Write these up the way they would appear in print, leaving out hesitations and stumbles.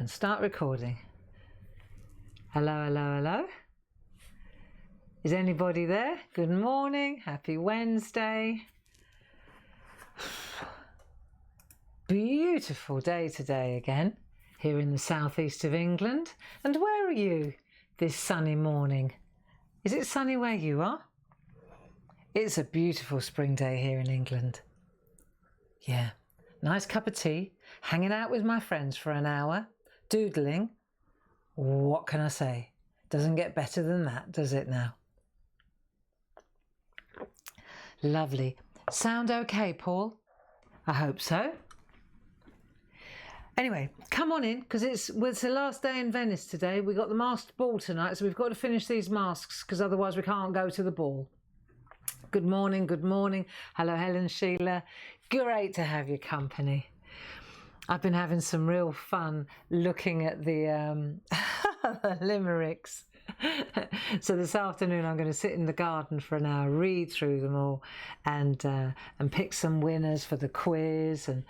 and start recording. Hello, hello, hello. Is anybody there? Good morning. Happy Wednesday. Beautiful day today again here in the southeast of England. And where are you this sunny morning? Is it sunny where you are? It's a beautiful spring day here in England. Yeah, nice cup of tea, hanging out with my friends for an hour, doodling. What can I say? Doesn't get better than that, does it now? Lovely. Sound okay, Paul? I hope so. Anyway, come on in, because it's the last day in Venice today. We've got the masked ball tonight, so we've got to finish these masks, because otherwise we can't go to the ball. Good morning, good morning. Hello, Helen, Sheila. Great to have your company. I've been having some real fun looking at the limericks. So this afternoon I'm going to sit in the garden for an hour, read through them all, and pick some winners for the quiz. And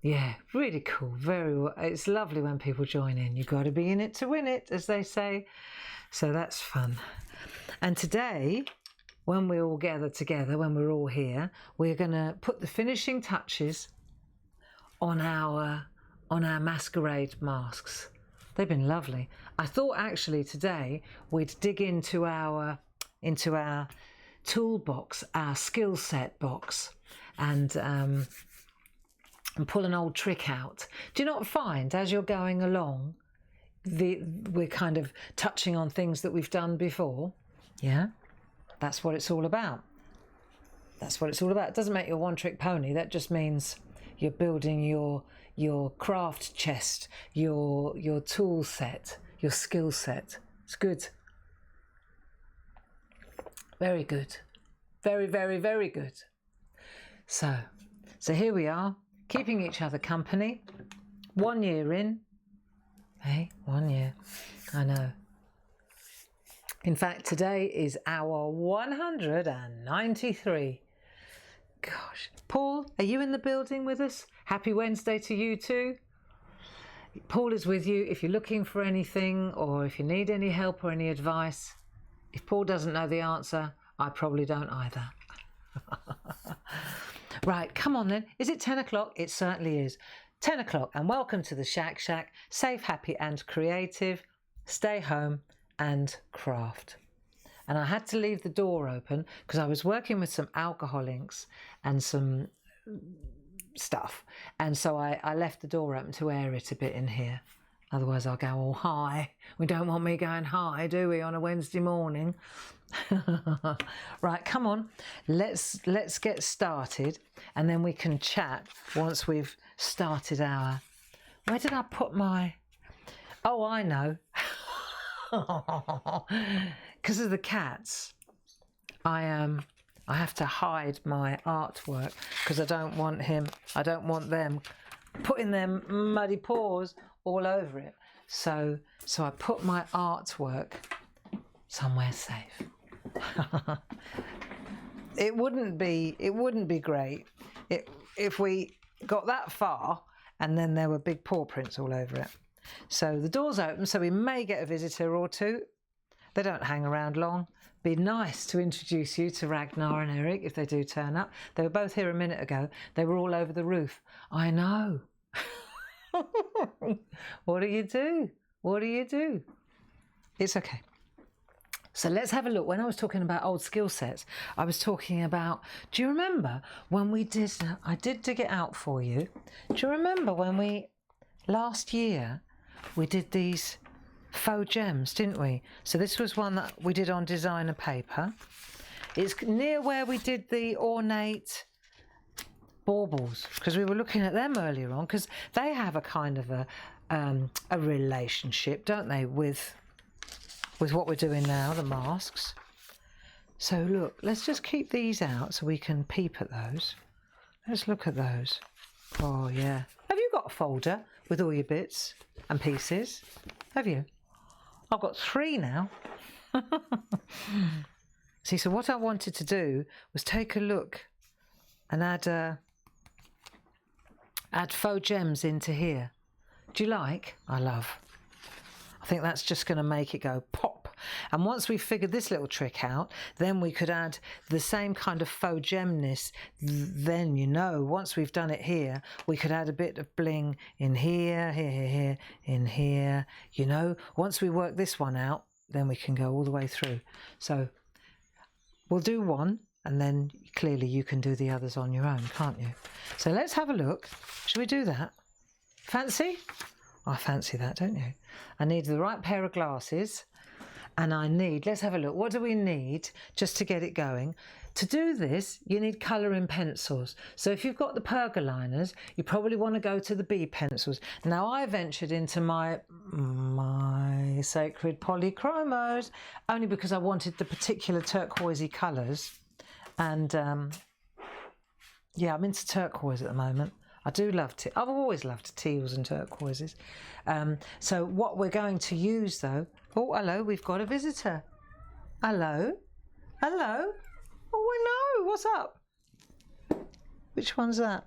yeah, really cool. It's lovely when people join in. You've got to be in it to win it, as they say. So that's fun. And today, when we all gather together, when we're all here, we're going to put the finishing touches on our masquerade masks. They've been lovely. I thought actually today we'd dig into our toolbox, our skill set box, and pull an old trick out. Do you not find as you're going along, we're kind of touching on things that we've done before? Yeah, that's what it's all about. That's what it's all about. It doesn't make you a one-trick pony. That just means you're building your craft chest, your tool set, your skill set. It's good. Very good. Very, very, very good. So here we are, keeping each other company. 1 year in. Hey, 1 year. I know. In fact, today is our 193. Gosh. Paul, are you in the building with us? Happy Wednesday to you too. Paul is with you if you're looking for anything or if you need any help or any advice. If Paul doesn't know the answer, I probably don't either. Right, come on then. Is it 10 o'clock? It certainly is. 10 o'clock, and welcome to the SHAC. Safe, happy and creative. Stay home and craft. And I had to leave the door open because I was working with some alcohol inks and some stuff. And so I left the door open to air it a bit in here. Otherwise I'll go all high. We don't want me going high, do we, on a Wednesday morning? Right, come on. Let's get started, and then we can chat once we've started our... Where did I put my... Oh, I know. Because of the cats, I have to hide my artwork because I don't want them putting their muddy paws all over it. So I put my artwork somewhere safe. It wouldn't be great if we got that far and then there were big paw prints all over it. So the door's open, so we may get a visitor or two. They don't hang around long. Be nice to introduce you to Ragnar and Eric if they do turn up. They were both here a minute ago. They were all over the roof. I know. What do you do? What do you do? It's okay. So let's have a look. When I was talking about old skill sets, I was talking about, do you remember when we did, I did dig it out for you. Do you remember when last year, we did these faux gems, didn't we? So this was one that we did on designer paper. It's near where we did the ornate baubles, because we were looking at them earlier on, because they have a kind of a relationship, don't they, with what we're doing now, the masks. So look, let's just keep these out so we can peep at those. Let's look at those. Oh yeah. Have you got a folder with all your bits and pieces? Have you? I've got 3 now. See, so what I wanted to do was take a look and add faux gems into here. Do you like? I love. I think that's just going to make it go pop. And once we've figured this little trick out, then we could add the same kind of faux gemness. Then, you know, once we've done it here, we could add a bit of bling in here, here, in here. You know, once we work this one out, then we can go all the way through. So we'll do one, and then clearly you can do the others on your own, can't you? So let's have a look. Shall we do that? Fancy? I fancy that, don't you? I need the right pair of glasses, and I need, let's have a look, what do we need just to get it going? To do this, you need colouring pencils. So if you've got the pergoliners, you probably want to go to the B pencils. Now I ventured into my sacred Polychromos, only because I wanted the particular turquoisey colours. And yeah, I'm into turquoise at the moment. I do love I've always loved teals and turquoises. So what we're going to use though, oh hello, we've got a visitor. Hello, hello. Oh hello, what's up? Which one's that?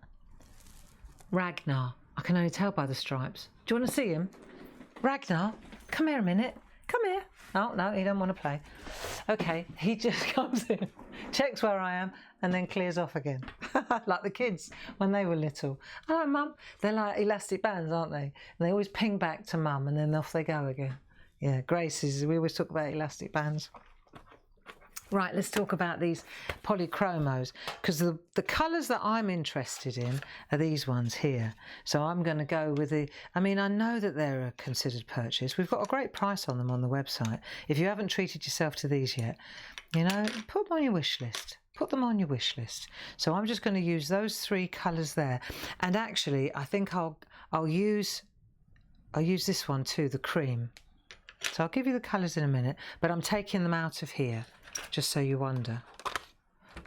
Ragnar. I can only tell by the stripes. Do you want to see him? Ragnar, come here a minute. Come here. Oh no, he don't want to play. Okay, he just comes in, checks where I am, and then clears off again. Like the kids when they were little. Hello mum. They're like elastic bands, aren't they? And they always ping back to mum and then off they go again. Yeah, Grace we always talk about elastic bands. Right, let's talk about these Polychromos, because the colours that I'm interested in are these ones here. So I'm going to go with I mean, I know that they're a considered purchase. We've got a great price on them on the website. If you haven't treated yourself to these yet, you know, put them on your wish list. Put them on your wish list. So I'm just going to use those three colours there. And actually, I think I'll use this one too, the cream. So I'll give you the colours in a minute, but I'm taking them out of here. Just so you wonder.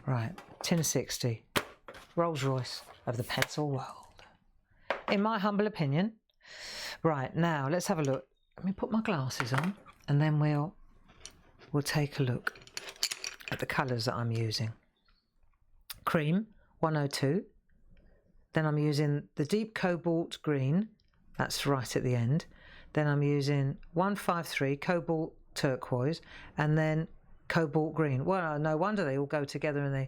Right, tin of 60. Rolls Royce of the pencil world. In my humble opinion. Right, now let's have a look. Let me put my glasses on and then we'll take a look at the colours that I'm using. Cream, 102. Then I'm using the deep cobalt green. That's right at the end. Then I'm using 153 cobalt turquoise, and then cobalt green. Well, no wonder they all go together and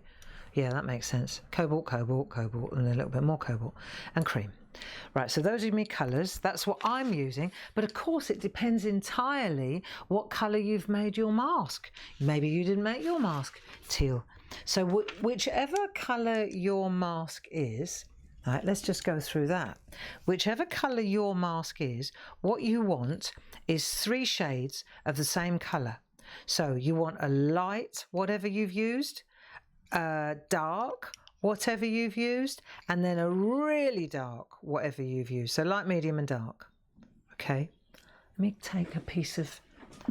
yeah, that makes sense. Cobalt, cobalt, cobalt, and a little bit more cobalt and cream. Right, so those are my colours. That's what I'm using. But of course, it depends entirely what colour you've made your mask. Maybe you didn't make your mask teal. So whichever colour your mask is, right, let's just go through that. Whichever colour your mask is, what you want is 3 shades of the same colour. So you want a light, whatever you've used, dark, whatever you've used, and then a really dark, whatever you've used. So light, medium and dark. Okay, let me take a piece of,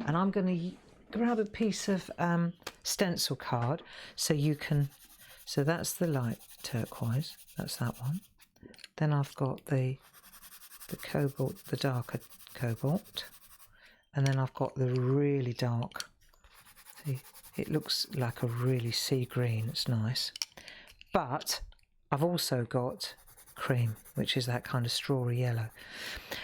and I'm going to grab a piece of stencil card so you can, so that's the light turquoise, that's that one. Then I've got the cobalt, the darker cobalt, and then I've got the really dark. See, it looks like a really sea green, it's nice. But I've also got cream, which is that kind of strawy yellow.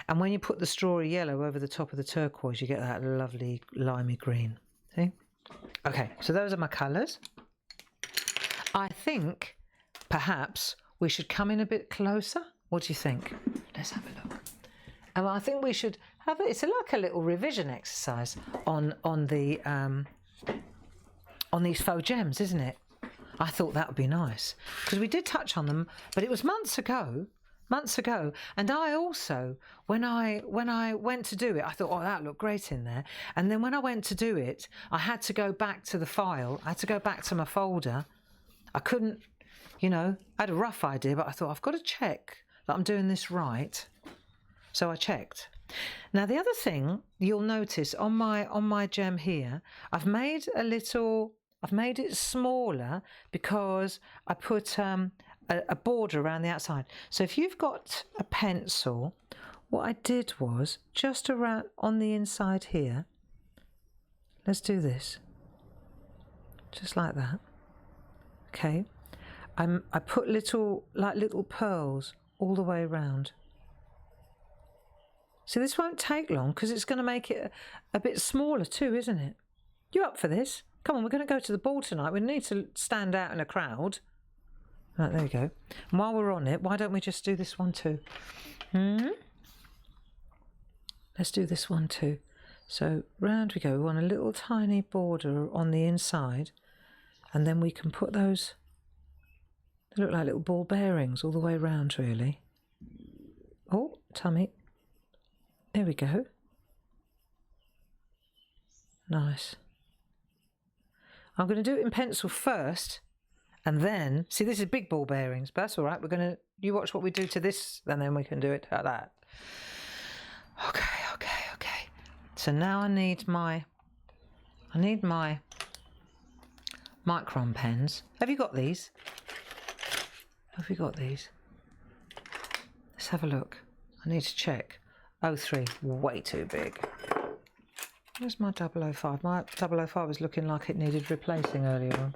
And when you put the strawy yellow over the top of the turquoise, you get that lovely limey green. See? Okay, so those are my colours. I think perhaps we should come in a bit closer. What do you think? Let's have a look. And I think we should have it. It's like a little revision exercise on these faux gems, isn't it? I thought that would be nice because we did touch on them, but it was months ago. And I also, when I went to do it, I thought, oh, that looked great in there. And then when I went to do it, I had to go back to the file. I had to go back to my folder. I couldn't, you know, I had a rough idea, but I thought I've got to check that I'm doing this right. So I checked. Now the other thing you'll notice on my gem here, I've made it smaller because I put a border around the outside. So if you've got a pencil, what I did was just around on the inside here, let's do this, just like that. Okay, I put little pearls all the way around. So this won't take long because it's going to make it a bit smaller too, isn't it? You up for this? Come on, we're going to go to the ball tonight. We need to stand out in a crowd. Right, there you go. And while we're on it, why don't we just do this one too? Let's do this one too. So round we go. We want a little tiny border on the inside, and then we can put those, they look like little ball bearings all the way round really. Oh, tummy. There we go. Nice. I'm going to do it in pencil first, and then, see, this is big ball bearings, but that's all right. We're going to, you watch what we do to this, and then we can do it like that. Okay. So now I need my micron pens. Have you got these? Have you got these? Let's have a look. I need to check. 03, way too big. Where's my 005? My 005 was looking like it needed replacing earlier on.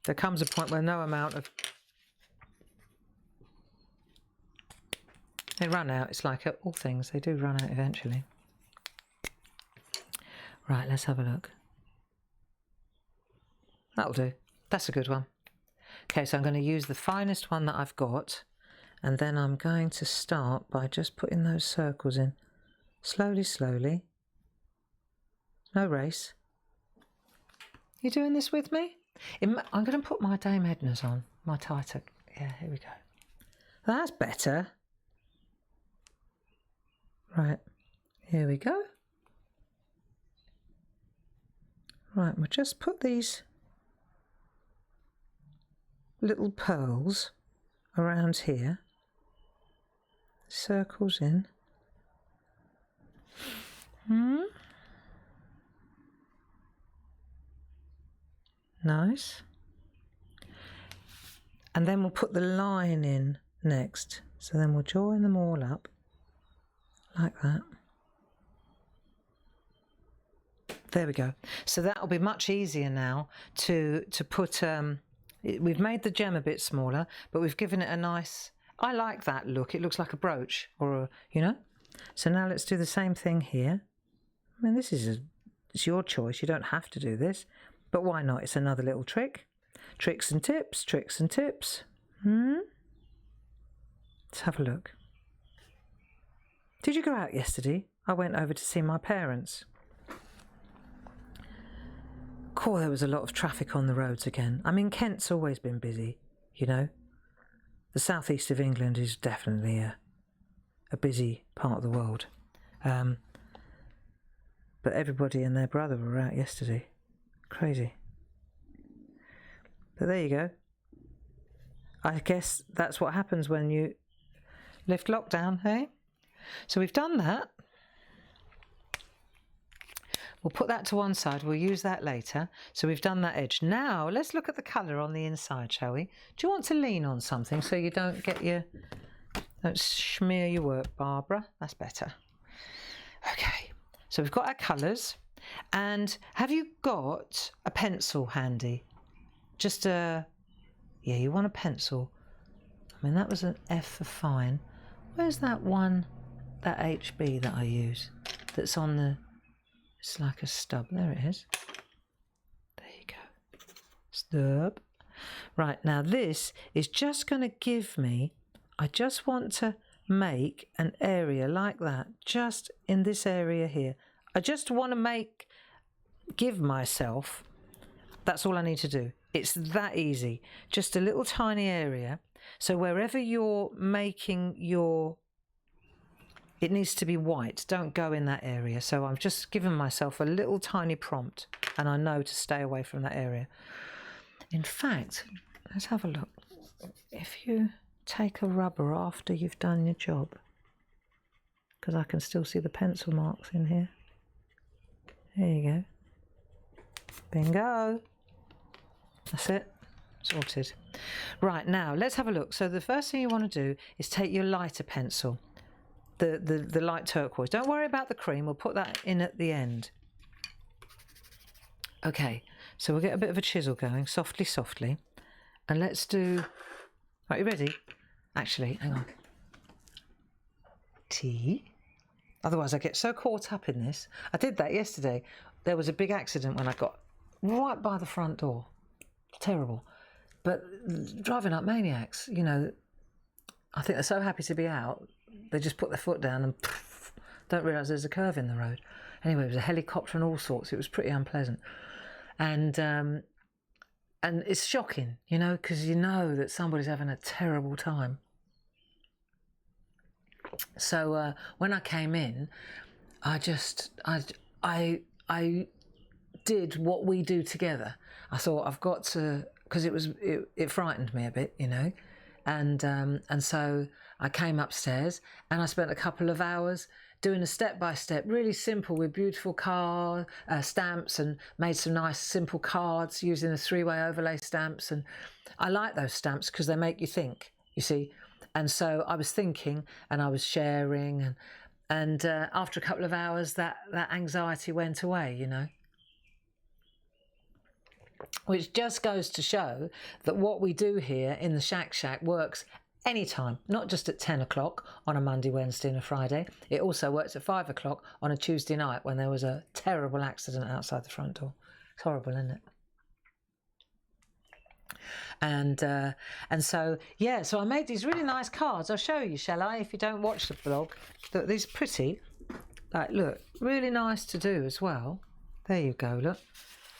There comes a point where no amount of... They run out. It's like all things. They do run out eventually. Right, let's have a look. That'll do. That's a good one. Okay, so I'm going to use the finest one that I've got, and then I'm going to start by just putting those circles in. Slowly, slowly. No race. You doing this with me? I'm going to put my Dame Edna's on. My tighter. Yeah, here we go. That's better. Right, here we go. Right, we'll just put these little pearls around here. Circles in. Nice. And then we'll put the line in next. So then we'll join them all up like that. There we go. So that'll be much easier now to put, we've made the gem a bit smaller, but we've given it a nice, I like that look. It looks like a brooch or a, you know. So now let's do the same thing here. I mean, this is it's your choice. You don't have to do this, but why not? It's another little trick. Tricks and tips, tricks and tips. Let's have a look. Did you go out yesterday? I went over to see my parents. Cool, there was a lot of traffic on the roads again. I mean, Kent's always been busy, you know. The southeast of England is definitely a busy part of the world. But everybody and their brother were out yesterday. Crazy. But there you go. I guess that's what happens when you lift lockdown, hey? So we've done that. We'll put that to one side. We'll use that later. So we've done that edge. Now let's look at the colour on the inside, shall we? Do you want to lean on something so you don't don't smear your work, Barbara? That's better. Okay. So we've got our colours. And have you got a pencil handy? Yeah, you want a pencil. I mean, that was an F for fine. Where's that one, that HB that I use? That's on the, it's like a stub. There it is. There you go. Stub. Right, now this is just going to give me, I just want to make an area like that, just in this area here. I just want to give myself, that's all I need to do. It's that easy. Just a little tiny area. So wherever you're making it needs to be white. Don't go in that area. So I've just given myself a little tiny prompt, and I know to stay away from that area. In fact, let's have a look. If you take a rubber after you've done your job, because I can still see the pencil marks in here. There you go. Bingo. That's it. Sorted. Right, now let's have a look. So the first thing you want to do is take your lighter pencil, the light turquoise. Don't worry about the cream. We'll put that in at the end. Okay, so we'll get a bit of a chisel going, softly, softly. And let's do... Right, you ready? Actually, hang on. pretty. Otherwise I get so caught up in this. I did that yesterday. There was a big accident when I got right by the front door. Terrible. But driving like maniacs, you know, I think they're so happy to be out, they just put their foot down and don't realise there's a curve in the road. Anyway, it was a helicopter and all sorts. It was pretty unpleasant. And it's shocking, you know, because you know that somebody's having a terrible time. So when I came in, I did what we do together. I thought I've got to, because it frightened me a bit, you know, and so I came upstairs and I spent a couple of hours doing a step-by-step, really simple, with beautiful stamps, and made some nice simple cards using the three-way overlay stamps. And I like those stamps because they make you think, you see. And so I was thinking and I was sharing, and after a couple of hours that anxiety went away, you know. Which just goes to show that what we do here in the SHAC works anytime, not just at 10 o'clock on a Monday, Wednesday and a Friday. It also works at 5 o'clock on a Tuesday night when there was a terrible accident outside the front door. It's horrible, isn't it? And so, yeah, so I made these really nice cards. I'll show you, shall I, if you don't watch the blog. These are pretty. Like, look, really nice to do as well. There you go, look.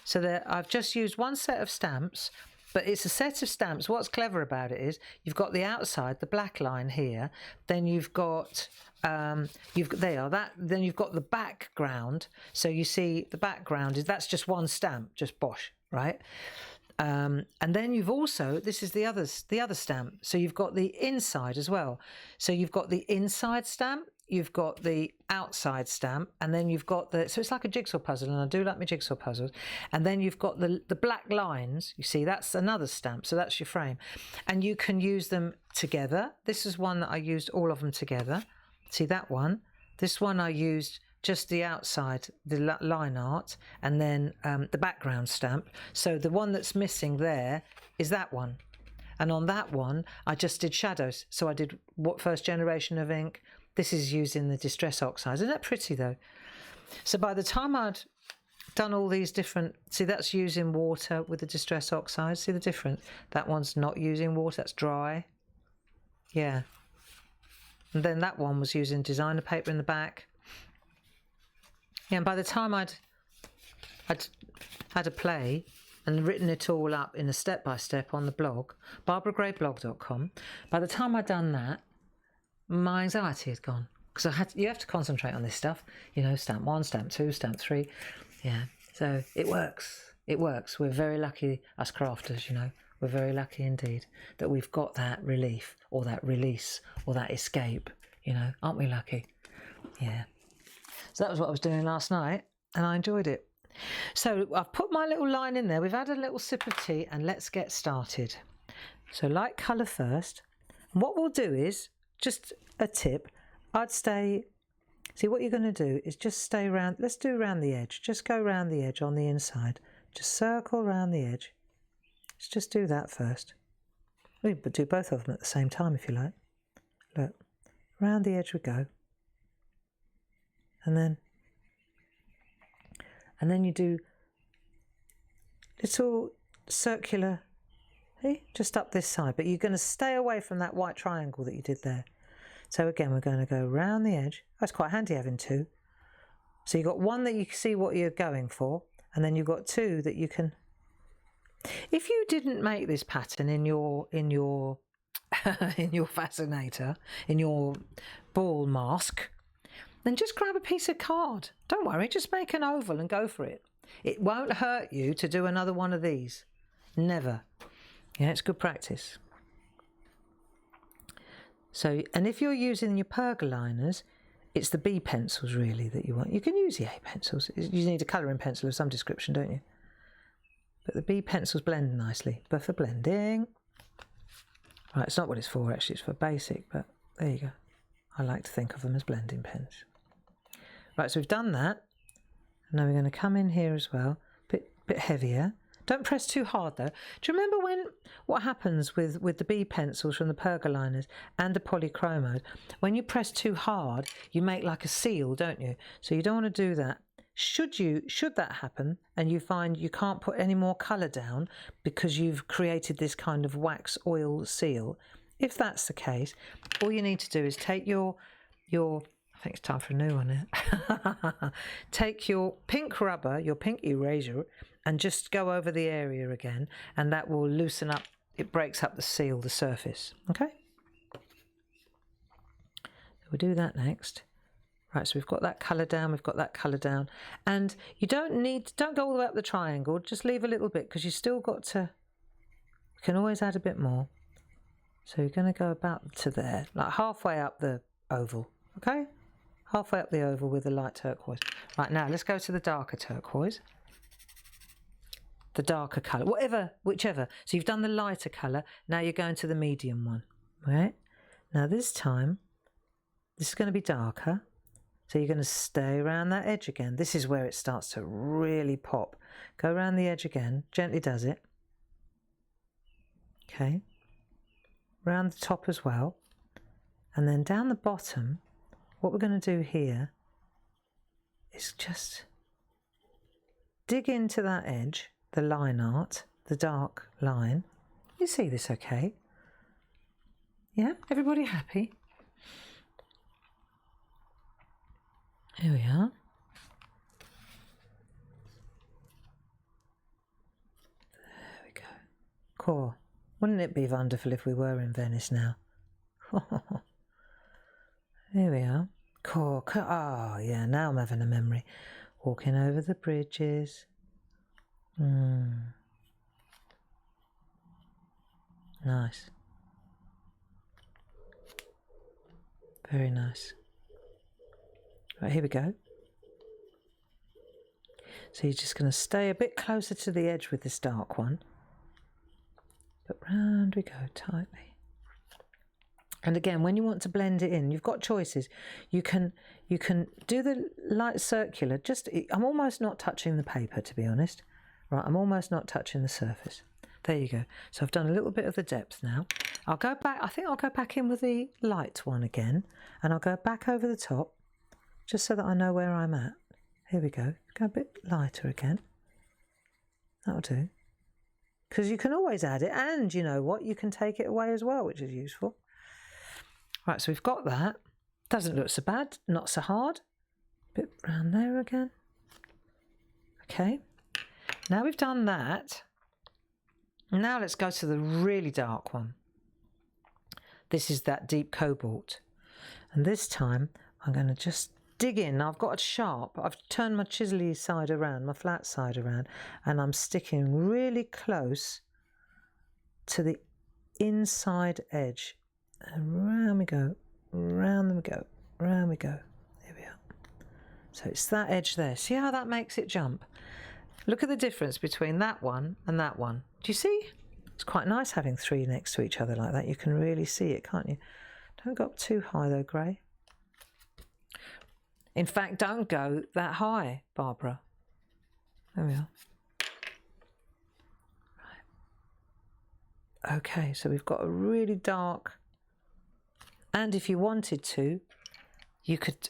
So there, I've just used one set of stamps, but it's a set of stamps. What's clever about it is you've got the outside, the black line here. Then you've got, then you've got the background. So you see the background that's just one stamp, just bosh, right? And then you've also, this is the other stamp. So you've got the inside as well. So you've got the inside stamp, you've got the outside stamp, and then you've got so it's like a jigsaw puzzle, and I do like my jigsaw puzzles. And then you've got the black lines, you see, that's another stamp, so that's your frame. And you can use them together. This is one that I used all of them together. See that one? This one I used just the outside, the line art, and then the background stamp. So the one that's missing there is that one. And on that one, I just did shadows. So I did first generation of ink. This is using the Distress Oxides. Isn't that pretty though? So by the time I'd done all these different, see, that's using water with the Distress Oxides. See the difference? That one's not using water, that's dry. Yeah. And then that one was using designer paper in the back. Yeah, and by the time I'd had a play and written it all up in a step-by-step on the blog, barbaragrayblog.com, by the time I'd done that, my anxiety had gone. Because you have to concentrate on this stuff, you know, stamp 1, stamp 2, stamp 3. Yeah, so it works. It works. We're very lucky, us crafters, you know. We're very lucky indeed that we've got that relief or that release or that escape, you know. Aren't we lucky? Yeah. So that was what I was doing last night, and I enjoyed it. So I've put my little line in there. We've had a little sip of tea, and let's get started. So light colour first. And what we'll do is, just a tip, I'd stay, see what you're going to do is just stay around, let's do around the edge. Just go around the edge on the inside. Just circle around the edge. Let's just do that first. We could do both of them at the same time if you like. Look, around the edge we go. And then you do little circular, see, just up this side, but you're going to stay away from that white triangle that you did there. So again, we're going to go round the edge. That's quite handy having two. So you've got one that you can see what you're going for, and then you've got two that you can. If you didn't make this pattern in your in your fascinator, in your ball mask, then just grab a piece of card. Don't worry, just make an oval and go for it. It won't hurt you to do another one of these. Never. Yeah, it's good practice. So, and if you're using your pergoliners, it's the B pencils really that you want. You can use the A pencils. You need a colouring pencil of some description, don't you? But the B pencils blend nicely, but for blending. Right, it's not what it's for actually, it's for basic, but there you go. I like to think of them as blending pens. Right, so we've done that. And now we're going to come in here as well, bit heavier, Don't press too hard though. Do you remember what happens with the B pencils from the Pergoliners and the Polychromos? When you press too hard, you make like a seal, don't you? So you don't want to do that. Should that happen and you find you can't put any more colour down because you've created this kind of wax oil seal, if that's the case, all you need to do is take your I think it's time for a new one here. Take your pink rubber, your pink eraser, and just go over the area again, and that will loosen up, it breaks up the seal, the surface. Okay? We'll do that next. Right, so we've got that colour down, we've got that colour down. And you don't go all the way up the triangle, just leave a little bit because you still got to, you can always add a bit more. So you're going to go about to there, like halfway up the oval, okay? Halfway up the oval with the light turquoise. Right, now let's go to the darker turquoise. The darker colour, whichever. So you've done the lighter colour, now you're going to the medium one, right? Now this time, this is going to be darker. So you're going to stay around that edge again. This is where it starts to really pop. Go around the edge again, gently does it. Okay. Around the top as well. And then down the bottom, what we're going to do here is just dig into that edge, the line art, the dark line. You see this okay? Yeah? Everybody happy? Here we are. There we go. Cool. Wouldn't it be wonderful if we were in Venice now? Here we are. Cool. Oh, yeah, now I'm having a memory. Walking over the bridges. Nice. Very nice. Right, here we go. So you're just going to stay a bit closer to the edge with this dark one. But round we go tightly. And again, when you want to blend it in, you've got choices. You can do the light circular. I'm almost not touching the paper, to be honest. Right, I'm almost not touching the surface. There you go. So I've done a little bit of the depth now. I'll go back. I think I'll go back in with the light one again, and I'll go back over the top. Just so that I know where I'm at. Here we go. Go a bit lighter again. That'll do. Because you can always add it, and you know what? You can take it away as well, which is useful. Right, so we've got that. Doesn't look so bad, not so hard. Bit round there again. Okay. Now we've done that. Now let's go to the really dark one. This is that deep cobalt. And this time I'm going to just dig in. Now I've got it sharp. I've turned my chisely side around, my flat side around, and I'm sticking really close to the inside edge. And round we go, round we go, round we go. There we are. So it's that edge there. See how that makes it jump? Look at the difference between that one and that one. Do you see? It's quite nice having three next to each other like that. You can really see it, can't you? Don't go up too high though, Gray. In fact, don't go that high, Barbara. There we are. Right. Okay, so we've got a really dark, and if you wanted to, you could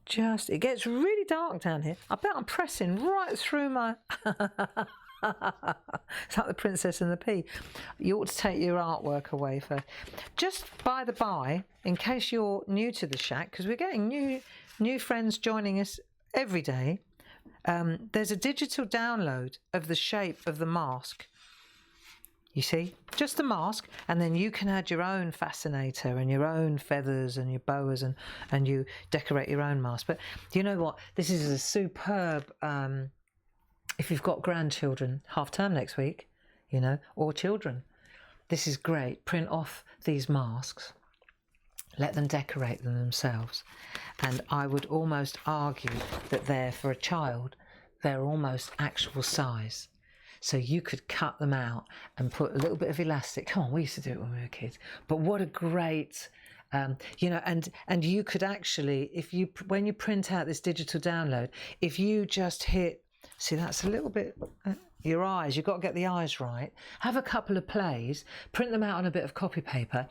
just, it gets really dark down here. I bet I'm pressing right through my, it's like the Princess and the Pea. You ought to take your artwork away first. Just by the by, in case you're new to the SHAC, because we're getting new friends joining us every day, there's a digital download of the shape of the mask. You see, just the mask, and then you can add your own fascinator and your own feathers and your boas, and you decorate your own mask. But you know what? This is a superb, if you've got grandchildren, half term next week, you know, or children. This is great. Print off these masks. Let them decorate them themselves. And I would almost argue that they're, for a child, they're almost actual size. So you could cut them out and put a little bit of elastic. Come on, we used to do it when we were kids. But what a great, you know, and you could actually, when you print out this digital download, if you just hit, see, that's a little bit, your eyes, you've got to get the eyes right. Have a couple of plays, print them out on a bit of copy paper,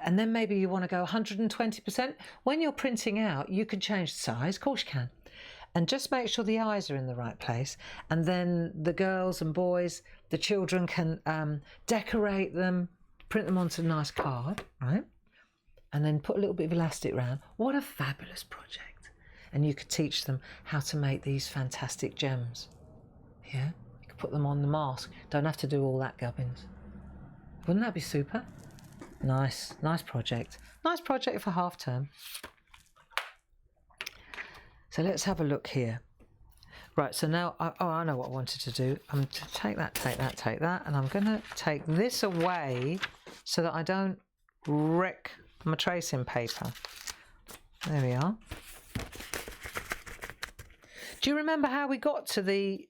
and then maybe you want to go 120%. When you're printing out, you can change the size, of course you can. And just make sure the eyes are in the right place. And then the girls and boys, the children can decorate them, print them onto a nice card, right? And then put a little bit of elastic around. What a fabulous project. And you could teach them how to make these fantastic gems. Yeah? You could put them on the mask. Don't have to do all that gubbins. Wouldn't that be super? Nice project. Nice project for half term. So let's have a look here. Right, so now, I know what I wanted to do. I'm going to take that, and I'm going to take this away so that I don't wreck my tracing paper. There we are. Do you remember how we got to the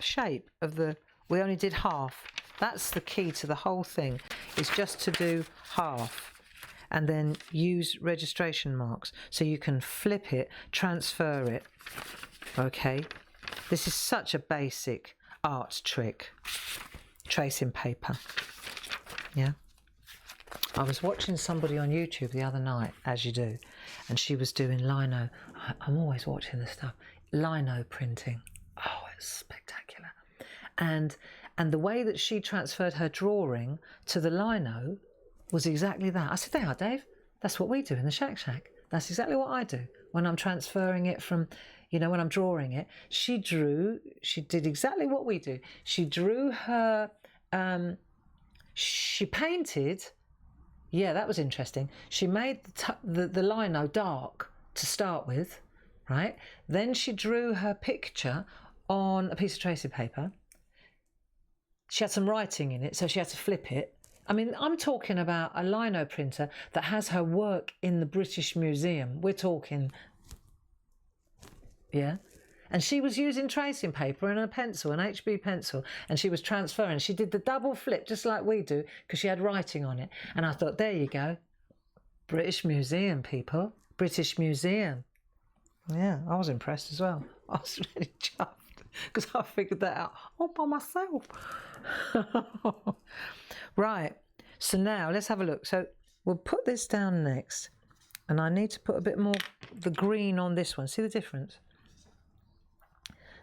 shape of the, we only did half. That's the key to the whole thing, is just to do half. And then use registration marks so you can flip it, transfer it. Okay, this is such a basic art trick. Tracing paper. Yeah. I was watching somebody on YouTube the other night, as you do, and she was doing lino. I'm always watching this stuff. Lino printing. Oh, it's spectacular. And the way that she transferred her drawing to the lino was exactly that. I said, there you are, Dave. That's what we do in the SHAC. That's exactly what I do when I'm transferring it from, when I'm drawing it. She did exactly what we do. She drew her, she painted, yeah, that was interesting. She made the lino dark to start with, right? Then she drew her picture on a piece of tracing paper. She had some writing in it, so she had to flip it. I mean, I'm talking about a lino printer that has her work in the British Museum. We're talking, yeah? And she was using tracing paper and a pencil, an HB pencil, and she was transferring. She did the double flip, just like we do, because she had writing on it. And I thought, there you go. British Museum, people. British Museum. Yeah, I was impressed as well. I was really chuffed, because I figured that out all by myself. Right, so now let's have a look. So we'll put this down next, and I need to put a bit more the green on this one. See the difference?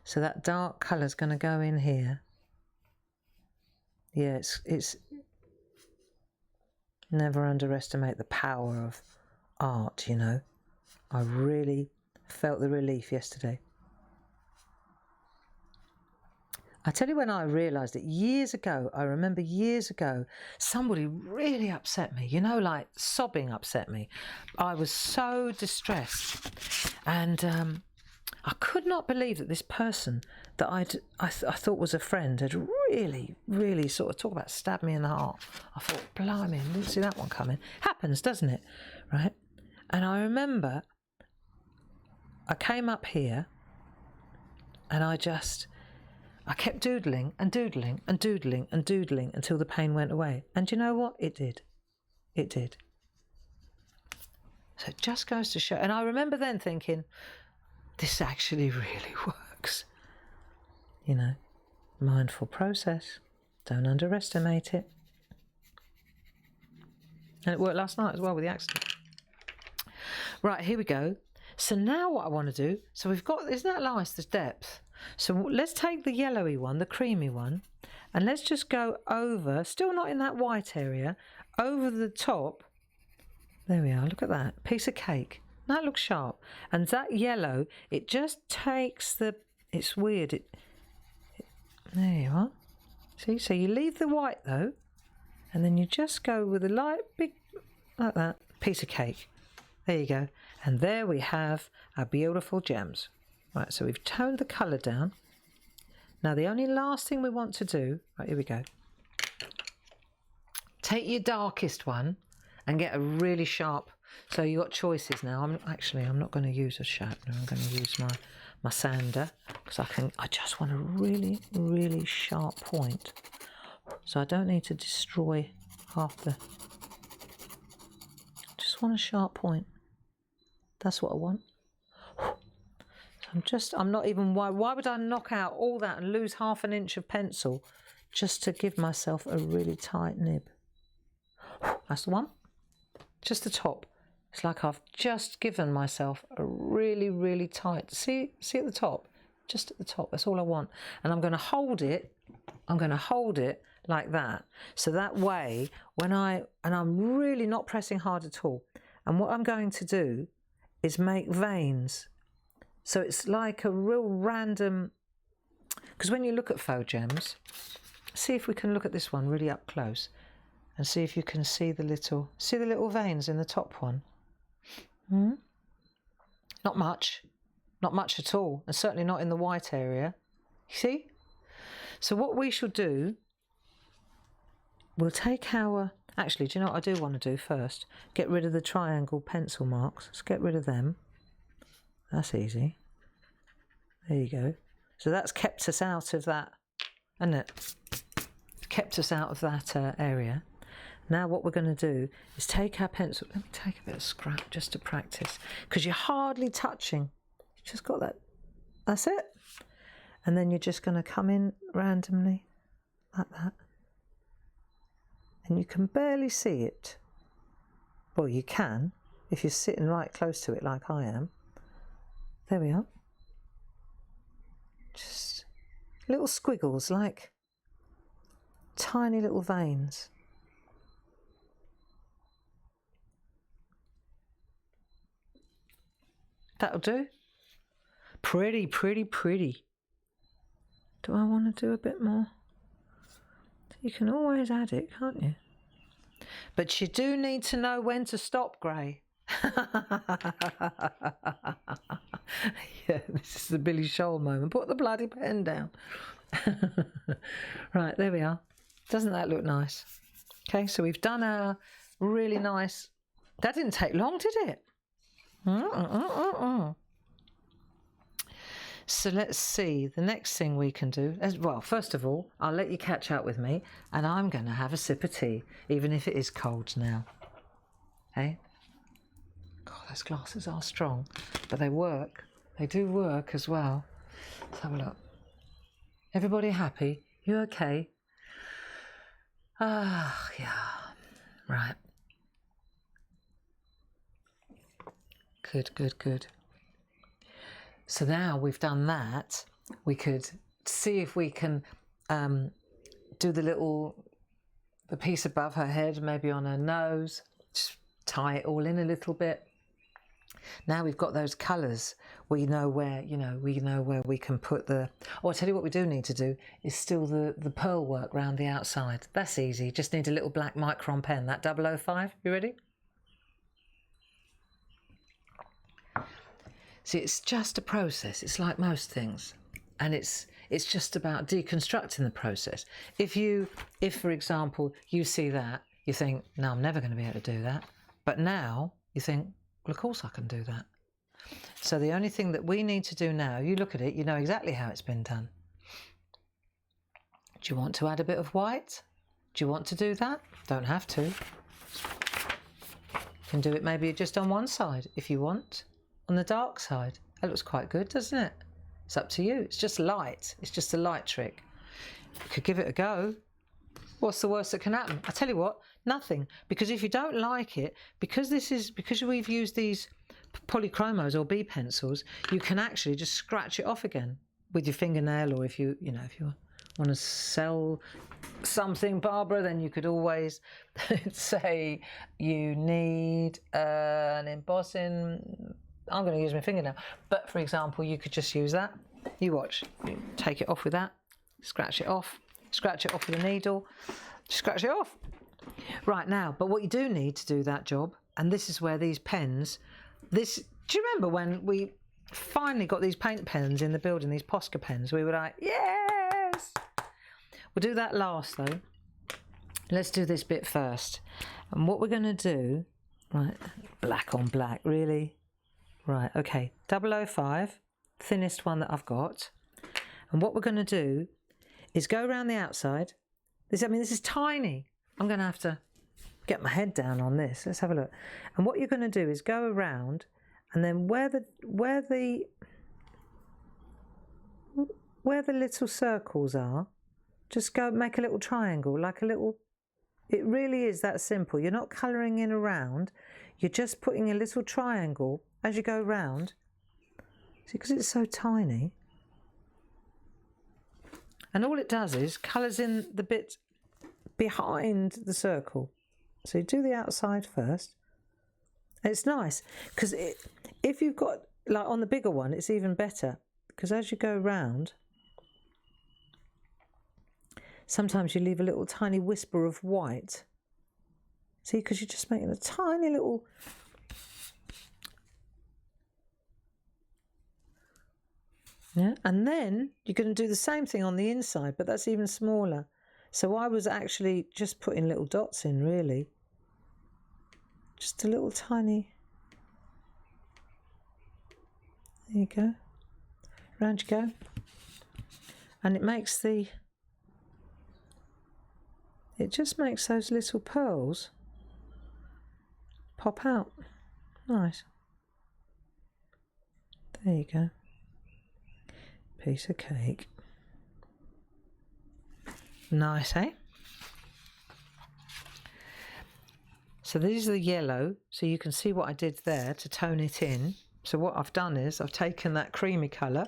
So that dark colour is going to go in here. Yeah, it's never underestimate the power of art, I really felt the relief yesterday. I tell you when I realised it, years ago, I remember years ago, somebody really upset me, like sobbing upset me. I was so distressed, and I could not believe that this person that I thought was a friend had really sort of, talk about stabbed me in the heart. I thought, blimey, I didn't see that one coming. Happens, doesn't it? Right? And I remember I came up here and I kept doodling and doodling and doodling and doodling until the pain went away. And you know what? It did. It did. So it just goes to show. And I remember then thinking, this actually really works. Mindful process. Don't underestimate it. And it worked last night as well with the accident. Right, here we go. So now what I want to do, so we've got, isn't that nice, the depth? So let's take the yellowy one, the creamy one, and let's just go over, still not in that white area, over the top. There we are, look at that, piece of cake. That looks sharp. And that yellow, it just takes it's weird. There you are. See, so you leave the white though, and then you just go with a light, big, like that, piece of cake. There you go. And there we have our beautiful gems. Right, so we've toned the colour down. Now the only last thing we want to do, right, here we go. Take your darkest one and get a really sharp, so you've got choices now. I'm not going to use a SHAC, I'm going to use my sander, because I just want a really sharp point. So I don't need to destroy half the, just want a sharp point. That's what I want. So I'm not even, why would I knock out all that and lose half an inch of pencil just to give myself a really tight nib? That's the one. Just the top. It's like I've just given myself a really, really tight, see at the top? Just at the top, that's all I want. And I'm going to hold it like that. So that way, and I'm really not pressing hard at all. And what I'm going to do is make veins. So it's like a real random, because when you look at faux gems, see if we can look at this one really up close and see if you can see the little veins in the top one. Not much at all, and certainly not in the white area. You see? So what we should do, we'll take our, actually, do you know what I do want to do first? Get rid of the triangle pencil marks. Let's get rid of them. That's easy. There you go. So that's kept us out of that, hasn't it? Kept us out of that area. Now what we're going to do is take our pencil. Let me take a bit of scrap just to practice, because you're hardly touching. You just got that. That's it. And then you're just going to come in randomly like that. And you can barely see it. Well, you can if you're sitting right close to it like I am. There we are. Just little squiggles, like tiny little veins. That'll do. Pretty, pretty, pretty. Do I want to do a bit more? You can always add it, can't you? But you do need to know when to stop, Gray. Yeah, this is the Billy Shoal moment. Put the bloody pen down. Right, there we are. Doesn't that look nice? Okay, so we've done a really nice... That didn't take long, did it? So let's see, the next thing we can do, well, first of all, I'll let you catch up with me, and I'm going to have a sip of tea, even if it is cold now. Hey? God, those glasses are strong, but they work. They do work as well. Let's have a look. Everybody happy? You okay? Ah, yeah. Right. Good, good, good. So now we've done that, we could see if we can do the piece above her head, maybe on her nose, just tie it all in a little bit. Now we've got those colours, we know where, we can put the... Oh, I'll tell you what we do need to do is still the pearl work round the outside. That's easy, just need a little black micron pen, that 005, you ready? See, it's just a process. It's like most things, and it's just about deconstructing the process. If for example, you see that, you think, no, I'm never going to be able to do that. But now you think, well, of course I can do that. So the only thing that we need to do now, you look at it, you know exactly how it's been done. Do you want to add a bit of white? Do you want to do that? Don't have to. You can do it maybe just on one side if you want. On the dark side. That looks quite good, doesn't it? It's up to you. It's just light. It's just a light trick. You could give it a go. What's the worst that can happen? I tell you what, nothing. Because if you don't like it, because we've used these Polychromos or B pencils, you can actually just scratch it off again with your fingernail, or if you want to sell something, Barbara, then you could always say you need an embossing. I'm going to use my fingernail, but for example, you could just use that. You watch. You take it off with that, scratch it off with a needle, scratch it off. Right now, but what you do need to do that job, and this is where these pens, do you remember when we finally got these paint pens in the building, these Posca pens? We were like, yes! We'll do that last though. Let's do this bit first. And what we're going to do, right, black on black, really? Right, okay, 005, thinnest one that I've got. And what we're going to do is go around the outside. This is tiny. I'm going to have to get my head down on this. Let's have a look. And what you're going to do is go around, and then where the where the little circles are, just go make a little triangle, like a little, it really is that simple. You're not colouring in around, you're just putting a little triangle as you go round. See, because it's so tiny. And all it does is colours in the bit behind the circle. So you do the outside first. It's nice because if you've got, like on the bigger one, it's even better because as you go round, sometimes you leave a little tiny whisper of white. See, because you're just making a tiny little... Yeah, and then you're going to do the same thing on the inside, but that's even smaller. So I was actually just putting little dots in, really. Just a little tiny... There you go. Round you go. And it makes the... It just makes those little pearls pop out. Nice. There you go. Piece of cake. Nice, eh? So these are the yellow, so you can see what I did there to tone it in. So what I've done is I've taken that creamy colour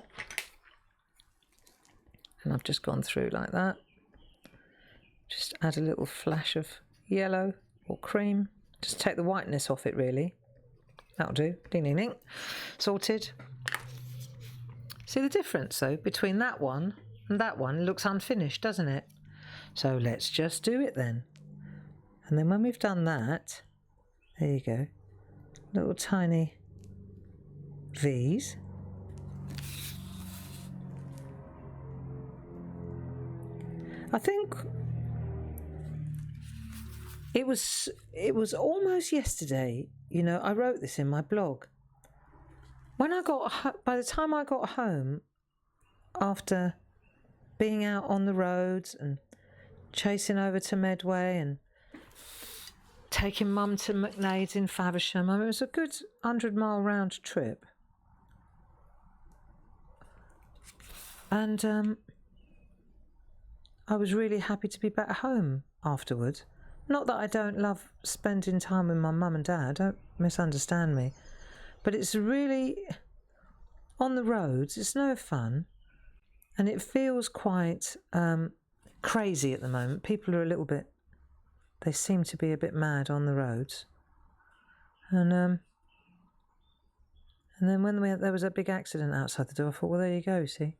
and I've just gone through like that. Just add a little flash of yellow or cream. Just take the whiteness off it, really. That'll do. Ding, ding, ding. Sorted. See the difference, though, between that one and that one? It looks unfinished, doesn't it? So let's just do it then. And then when we've done that, there you go. Little tiny V's. I think it was almost yesterday, you know, I wrote this in my blog. When I by the time I got home, after being out on the roads and chasing over to Medway and taking Mum to McNade's in Faversham, I mean, it was a good 100-mile round trip. And I was really happy to be back home afterwards. Not that I don't love spending time with my mum and dad, don't misunderstand me. But it's really, on the roads, it's no fun. And it feels quite crazy at the moment. People are a little bit, they seem to be a bit mad on the roads. And then when there was a big accident outside the door, I thought, well, there you go, see.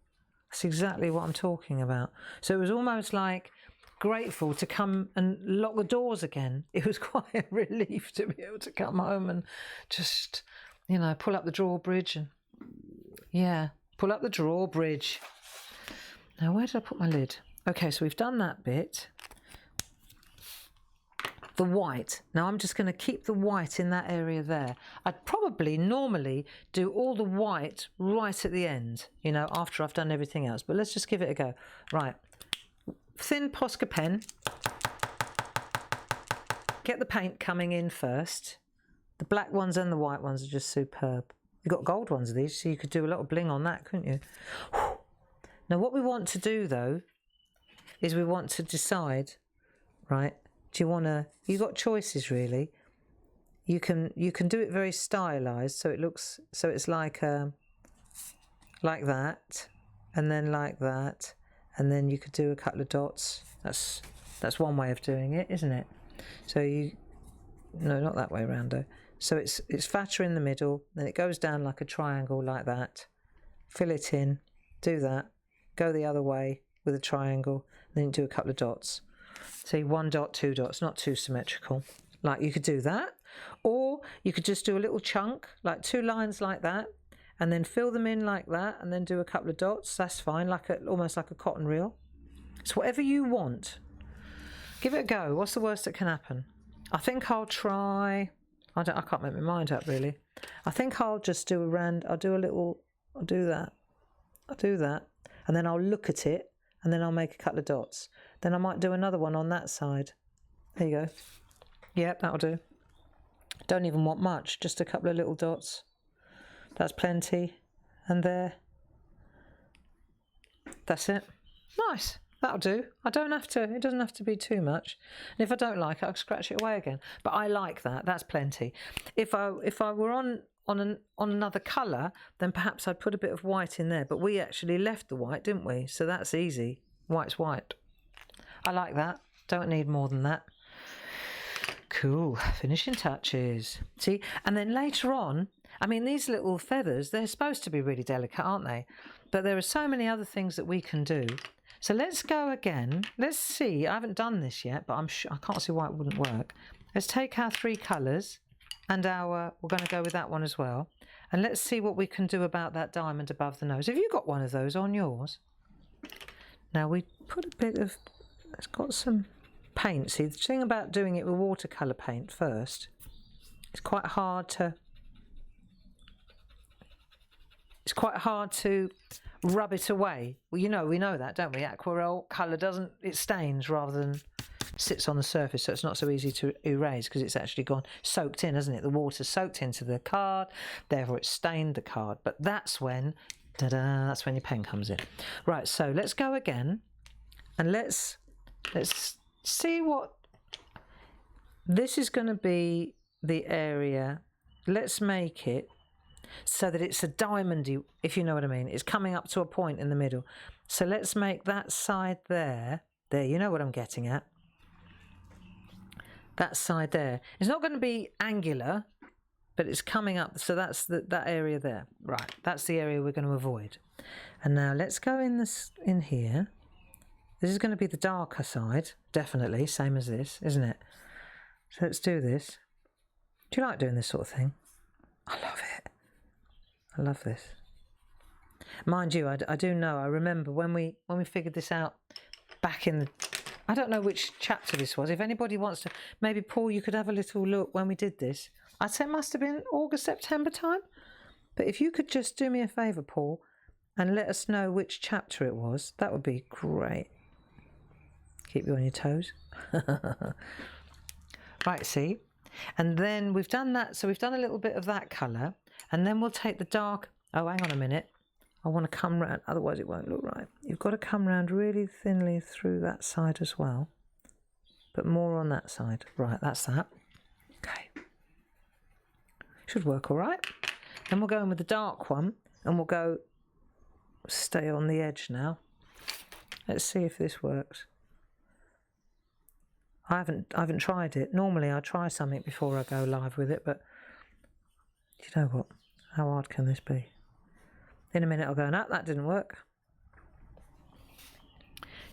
That's exactly what I'm talking about. So it was almost like grateful to come and lock the doors again. It was quite a relief to be able to come home and just... You know, pull up the drawbridge and, yeah, pull up the drawbridge. Now, where did I put my lid? Okay, so we've done that bit. The white. Now, I'm just going to keep the white in that area there. I'd probably normally do all the white right at the end, you know, after I've done everything else. But let's just give it a go. Right. Thin Posca pen. Get the paint coming in first. The black ones and the white ones are just superb. You've got gold ones of these, so you could do a lot of bling on that, couldn't you? Now, what we want to do, though, is we want to decide, right, do you want to... You've got choices, really. You can do it very stylised, so it looks... So it's like that, and then like that, and then you could do a couple of dots. That's one way of doing it, isn't it? So you... No, not that way around, though. So it's fatter in the middle, then it goes down like a triangle like that. Fill it in, do that, go the other way with a triangle, then do a couple of dots. See, 1 dot, 2 dots, not too symmetrical. Like you could do that, or you could just do a little chunk, like 2 lines like that, and then fill them in like that, and then do a couple of dots. That's fine, almost like a cotton reel. It's whatever you want. Give it a go. What's the worst that can happen? I think I'll try... I can't make my mind up, really. I think I'll just do I'll do that, and then I'll look at it, and then I'll make a couple of dots. Then I might do another one on that side. There you go. Yep, that'll do. Don't even want much, just a couple of little dots. That's plenty. And there. That's it. Nice. That'll do. I don't have to, it doesn't have to be too much. And if I don't like it, I'll scratch it away again. But I like that. That's plenty. If I were on another colour, then perhaps I'd put a bit of white in there. But we actually left the white, didn't we? So that's easy. White's white. I like that. Don't need more than that. Cool. Finishing touches. See? And then later on, I mean, these little feathers, they're supposed to be really delicate, aren't they? But there are so many other things that we can do. So let's go again. Let's see. I haven't done this yet, but I can't see why it wouldn't work. Let's take our 3 colours and we're going to go with that one as well. And let's see what we can do about that diamond above the nose. Have you got one of those on yours? Now we put a bit of, it's got some paint. See, the thing about doing it with watercolour paint first, it's quite hard to rub it away. Well, you know, we know that, don't we? Aquarelle colour doesn't, it stains rather than sits on the surface, so it's not so easy to erase because it's actually gone soaked in, hasn't it? The water's soaked into the card, therefore it's stained the card. But that's when, ta-da, that's when your pen comes in. Right, so let's go again and let's see what, this is going to be the area. Let's make it so that it's a diamondy, if you know what I mean. It's coming up to a point in the middle. So let's make that side there. There, you know what I'm getting at. That side there. It's not going to be angular, but it's coming up. So that's that area there. Right, that's the area we're going to avoid. And now let's go in here. This is going to be the darker side, definitely, same as this, isn't it? So let's do this. Do you like doing this sort of thing? I love it. I love this. Mind you, I do know, I remember when we figured this out back in the, I don't know which chapter this was. If anybody wants to, maybe Paul, you could have a little look when we did this. I'd say it must have been August, September time. But if you could just do me a favour, Paul, and let us know which chapter it was, that would be great. Keep you on your toes. Right, see? And then we've done that, so we've done a little bit of that colour. And then we'll take the dark, oh, hang on a minute. I want to come round, otherwise it won't look right. You've got to come round really thinly through that side as well. But more on that side. Right, that's that. Okay. Should work all right. Then we'll go in with the dark one and we'll go, stay on the edge now. Let's see if this works. I haven't tried it. Normally I try something before I go live with it, but you know what? How hard can this be? In a minute I'll go, no, that didn't work.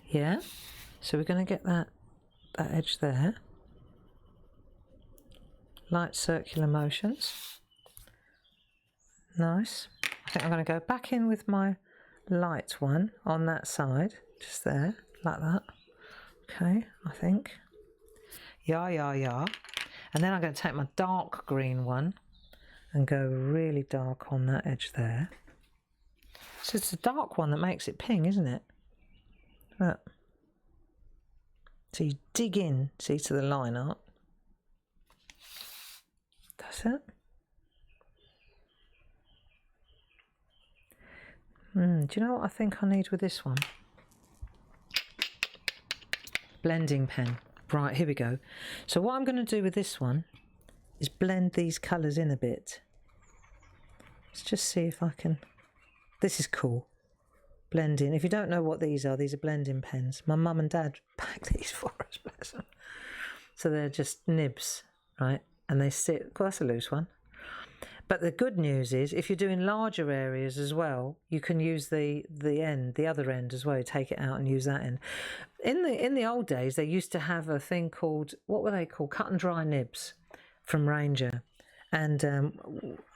Yeah, so we're going to get that edge there. Light circular motions. Nice. I think I'm going to go back in with my light one on that side, just there, like that. Okay, I think. Yeah. And then I'm going to take my dark green one and go really dark on that edge there. So it's the dark one that makes it ping, isn't it? Look. So you dig in, see, to the line art. That's it. Do you know what I think I need with this one? Blending pen. Right, here we go. So what I'm going to do with this one is blend these colours in a bit. Let's just see if I can. This is cool. Blending. If you don't know what these are blending pens. My mum and dad packed these for us, bless them. So they're just nibs, right? And they sit. Well, that's a loose one. But the good news is, if you're doing larger areas as well, you can use the other end as well. You take it out and use that end. In the old days, they used to have a thing called, what were they called? Cut and dry nibs from Ranger. And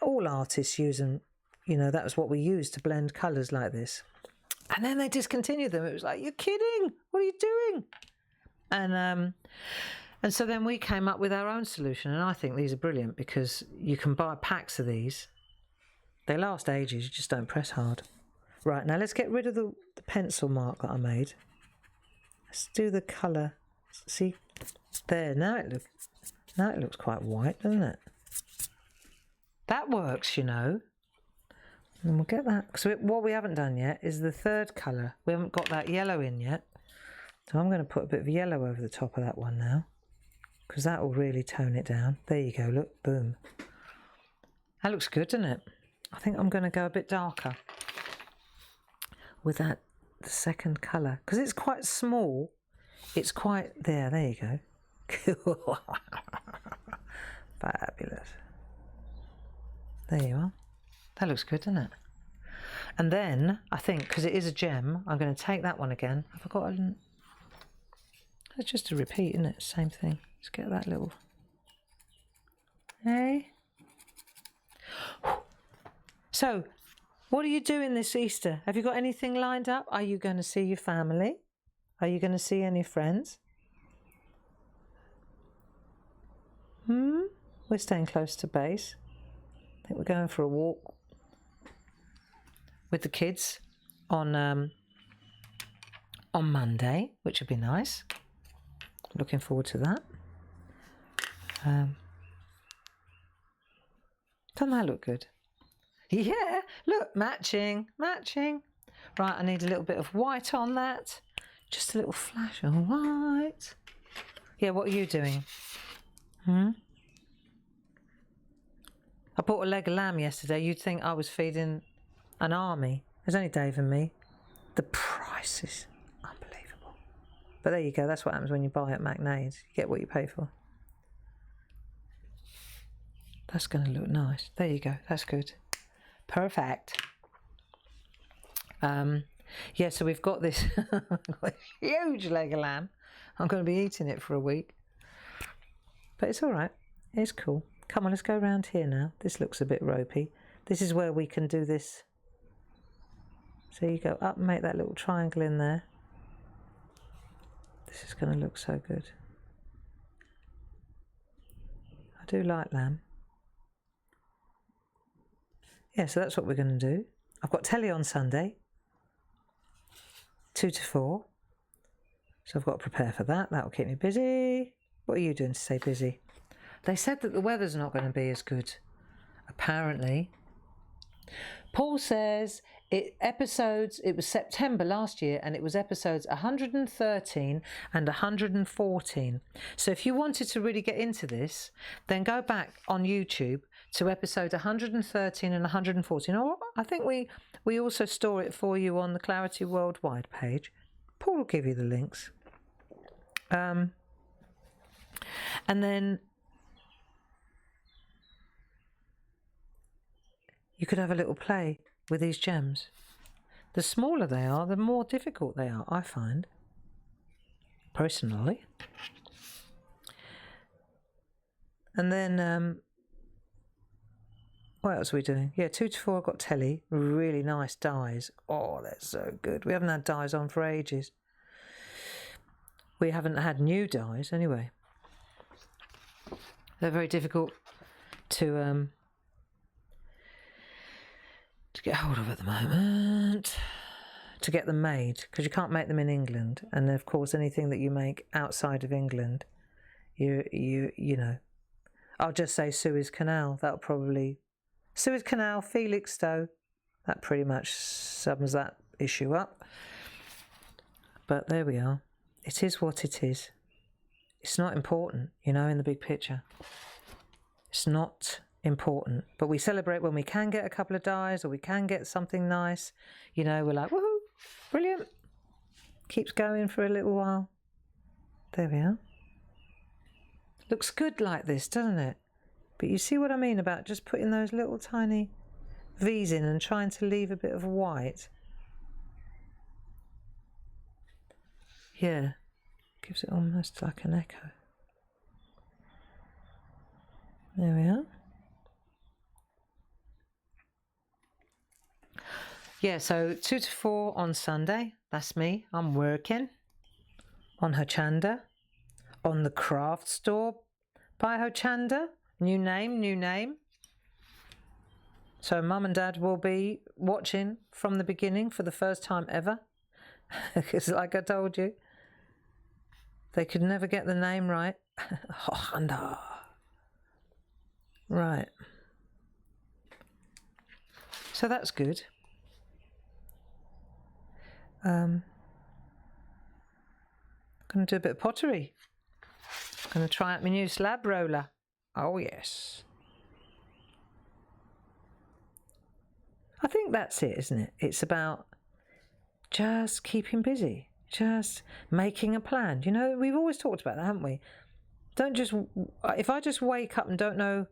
all artists use them. You know, that was what we used to blend colours like this. And then they discontinued them. It was like, you're kidding. What are you doing? And so then we came up with our own solution, and I think these are brilliant because you can buy packs of these. They last ages, you just don't press hard. Right, now let's get rid of the pencil mark that I made. Let's do the colour. See, there, now it looks quite white, doesn't it? That works, you know. And we'll get that. So what we haven't done yet is the third colour. We haven't got that yellow in yet. So I'm going to put a bit of yellow over the top of that one now, because that will really tone it down. There you go, look, boom. That looks good, doesn't it? I think I'm going to go a bit darker with that, the second colour, because it's quite small. It's quite, there you go. Cool. Fabulous. There you are. That looks good, doesn't it? And then, I think, because it is a gem, I'm going to take that one again. I forgot I didn't... It's just a repeat, isn't it? Same thing. Let's get that little... Hey? So, what are you doing this Easter? Have you got anything lined up? Are you going to see your family? Are you going to see any friends? We're staying close to base. I think we're going for a walk with the kids on Monday, which would be nice. Looking forward to that. Doesn't that look good? Yeah, look, matching. Right, I need a little bit of white on that. Just a little flash of white. Yeah, what are you doing? I bought a leg of lamb yesterday. You'd think I was feeding an army. There's only Dave and me. The price is unbelievable. But there you go. That's what happens when you buy at McNaid's. You get what you pay for. That's going to look nice. There you go. That's good. Perfect. Yeah, so we've got this huge leg of lamb. I'm going to be eating it for a week. But it's all right. It's cool. Come on, let's go around here now. This looks a bit ropey. This is where we can do this. So you go up and make that little triangle in there. This is going to look so good. I do like lamb. Yeah, so that's what we're going to do. I've got telly on Sunday, 2 to 4. So I've got to prepare for that. That'll keep me busy. What are you doing to stay busy? They said that the weather's not going to be as good, apparently. Paul says it was September last year, and it was episodes 113 and 114. So if you wanted to really get into this, then go back on YouTube to episode 113 and 114. Or I think we also store it for you on the Clarity Worldwide page. Paul will give you the links. And then you could have a little play with these gems. The smaller they are, the more difficult they are, I find, personally. And then, what else are we doing? Yeah, 2 to 4, I've got telly. Really nice dies. Oh, they're so good. We haven't had dies on for ages. We haven't had new dies, anyway. They're very difficult to get hold of at the moment, to get them made, because you can't make them in England, and of course anything that you make outside of England, you know, I'll just say Suez Canal. That'll probably Suez Canal, Felixstowe. That pretty much sums that issue up. But there we are. It is what it is. It's not important, you know, in the big picture. It's not important, but we celebrate when we can get a couple of dies, or we can get something nice. You know, we're like, woohoo, brilliant. Keeps going for a little while. There we are. Looks good like this, doesn't it? But you see what I mean about just putting those little tiny V's in and trying to leave a bit of white. Yeah, gives it almost like an echo. There we are. Yeah, so 2 to 4 on Sunday. That's me. I'm working on Hochanda, on the craft store by Hochanda. New name. So Mum and Dad will be watching from the beginning for the first time ever. Because like I told you, they could never get the name right. Hochanda. Right. So that's good. Going to do a bit of pottery. Going to try out my new slab roller. Oh yes. I think that's it, isn't it? It's about just keeping busy, just making a plan. You know, we've always talked about that, haven't we? Don't just, if I just wake up and don't know,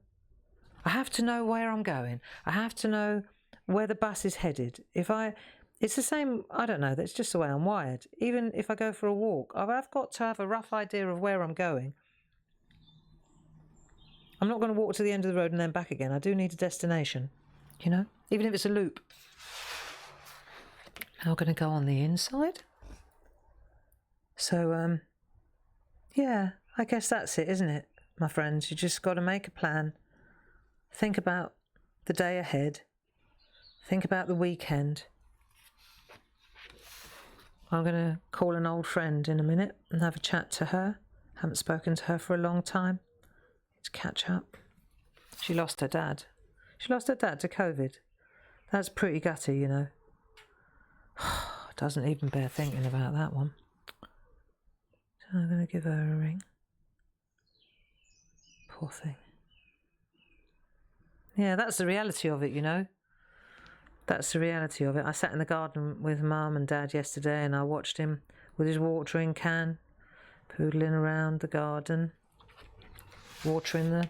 I have to know where I'm going. I have to know where the bus is headed. It's the same, I don't know, that's just the way I'm wired. Even if I go for a walk, I've got to have a rough idea of where I'm going. I'm not going to walk to the end of the road and then back again. I do need a destination, you know, even if it's a loop. I'm going to go on the inside. So, yeah, I guess that's it, isn't it, my friends? You just got to make a plan. Think about the day ahead. Think about the weekend. I'm going to call an old friend in a minute and have a chat to her. Haven't spoken to her for a long time. To catch up. She lost her dad. She lost her dad to COVID. That's pretty gutty, you know. Doesn't even bear thinking about that one. So I'm going to give her a ring. Poor thing. Yeah, that's the reality of it, you know. That's the reality of it. I sat in the garden with Mum and Dad yesterday and I watched him with his watering can, poodling around the garden, watering the...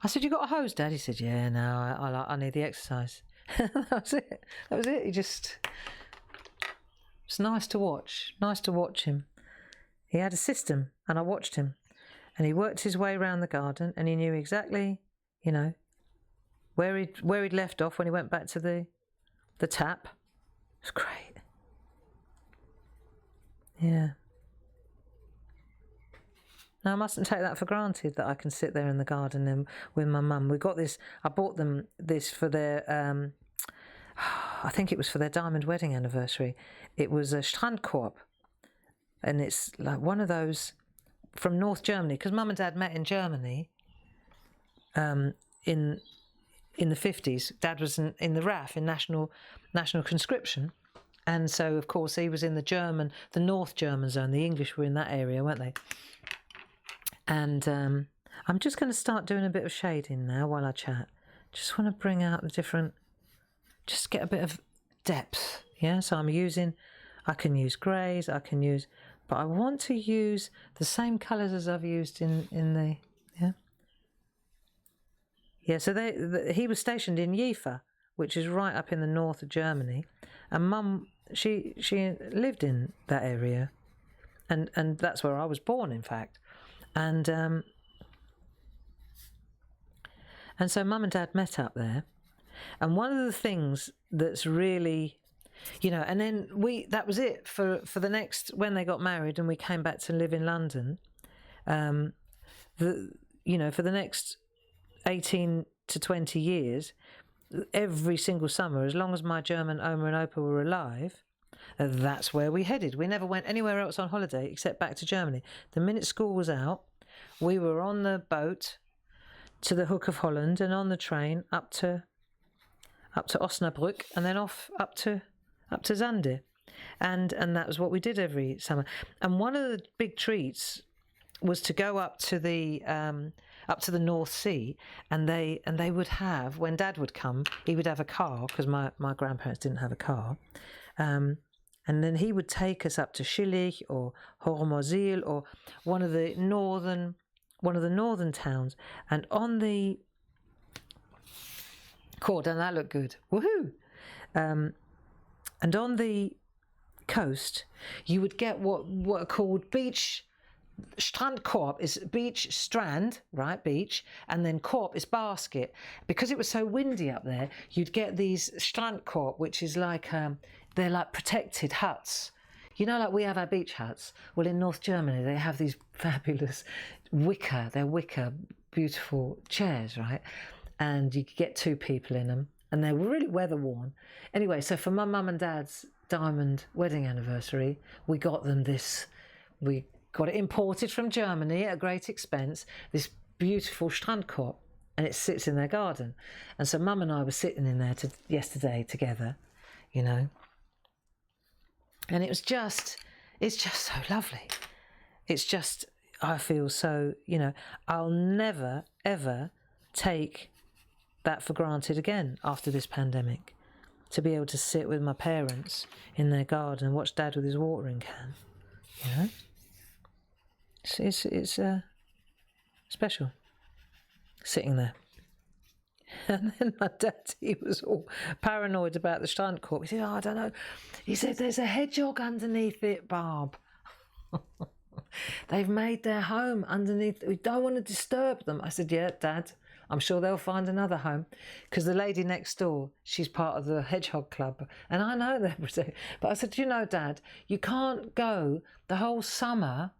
I said, "You got a hose, Dad?" He said, "Yeah, no, I need the exercise." That was it. That was it. He just... It's nice to watch. Nice to watch him. He had a system and I watched him. And he worked his way around the garden and he knew exactly, you know, where he'd left off when he went back to the tap. It's great. Yeah. Now, I mustn't take that for granted that I can sit there in the garden and with my mum. We got this, I bought them this for their, I think it was for their diamond wedding anniversary. It was a Strandkorb. And it's like one of those from North Germany, because Mum and Dad met in Germany in the 50s. Dad was in the RAF, in national conscription. And so, of course, he was in the North German zone. The English were in that area, weren't they? And I'm just going to start doing a bit of shading now while I chat. Just want to bring out the different, just get a bit of depth. Yeah, so I can use greys, but I want to use the same colours as I've used in the, yeah. Yeah, so he was stationed in Jever, which is right up in the north of Germany, and Mum, she lived in that area, and that's where I was born, in fact, and so Mum and Dad met up there, and one of the things that's really, you know, and then that was it for the next, when they got married and we came back to live in London, for the next 18 to 20 years, every single summer, as long as my German Oma and Opa were alive, that's where we headed. We never went anywhere else on holiday except back to Germany. The minute school was out, we were on the boat to the Hook of Holland and on the train up to Osnabrück and then off up to Zande. And that was what we did every summer. And one of the big treats was to go up to the North Sea, and they would have, when Dad would come, he would have a car, because my grandparents didn't have a car, and then he would take us up to Schillig or Hormozil or one of the northern towns, and on the cool, doesn't that look good? Woohoo! And on the coast, you would get what are called beach. Strandkorb is beach, strand, right, beach, and then korb is basket. Because it was so windy up there, you'd get these Strandkorb, which is like, they're like protected huts. You know, like we have our beach huts. Well, in North Germany, they have these fabulous wicker, beautiful chairs, right? And you could get 2 people in them, and they were really weather worn. Anyway, so for my mum and dad's diamond wedding anniversary, we got them this, we got it imported from Germany at a great expense, this beautiful Strandkorb. and it sits in their garden. And so Mum and I were sitting in there yesterday together, you know, and it's just so lovely. It's just, I feel so, you know, I'll never, ever take that for granted again after this pandemic, to be able to sit with my parents in their garden and watch Dad with his watering can, you know. It's special, sitting there. And then my dad, he was all paranoid about the Strandkorb. He said, oh, I don't know. He said, there's a hedgehog underneath it, Barb. They've made their home underneath. We don't want to disturb them. I said, yeah, Dad, I'm sure they'll find another home. Because the lady next door, she's part of the hedgehog club. And I know they're protected. But I said, you know, Dad, you can't go the whole summer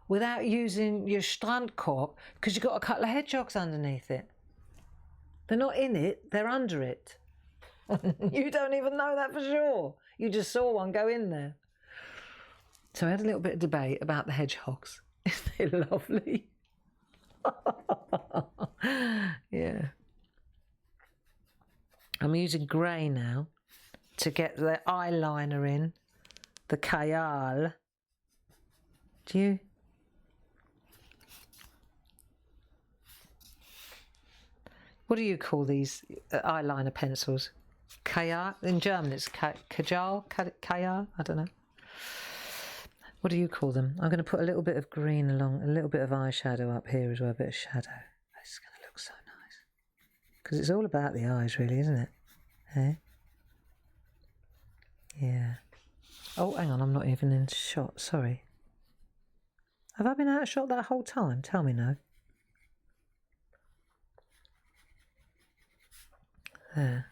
without using your Strandkorb because you've got a couple of hedgehogs underneath it. They're not in it, they're under it. You don't even know that for sure. You just saw one go in there. So I had a little bit of debate about the hedgehogs. Isn't it lovely? Yeah. I'm using grey now to get the eyeliner in, the Kajal. Do you? What do you call these eyeliner pencils? Kajal? In German it's Kajal? Kajal? I don't know. What do you call them? I'm going to put a little bit of green along, a little bit of eyeshadow up here as well, a bit of shadow. It's going to look so nice. Because it's all about the eyes, really, isn't it? Eh? Yeah. Oh, hang on, I'm not even in shot, sorry. Have I been out of shot that whole time? Tell me no. There.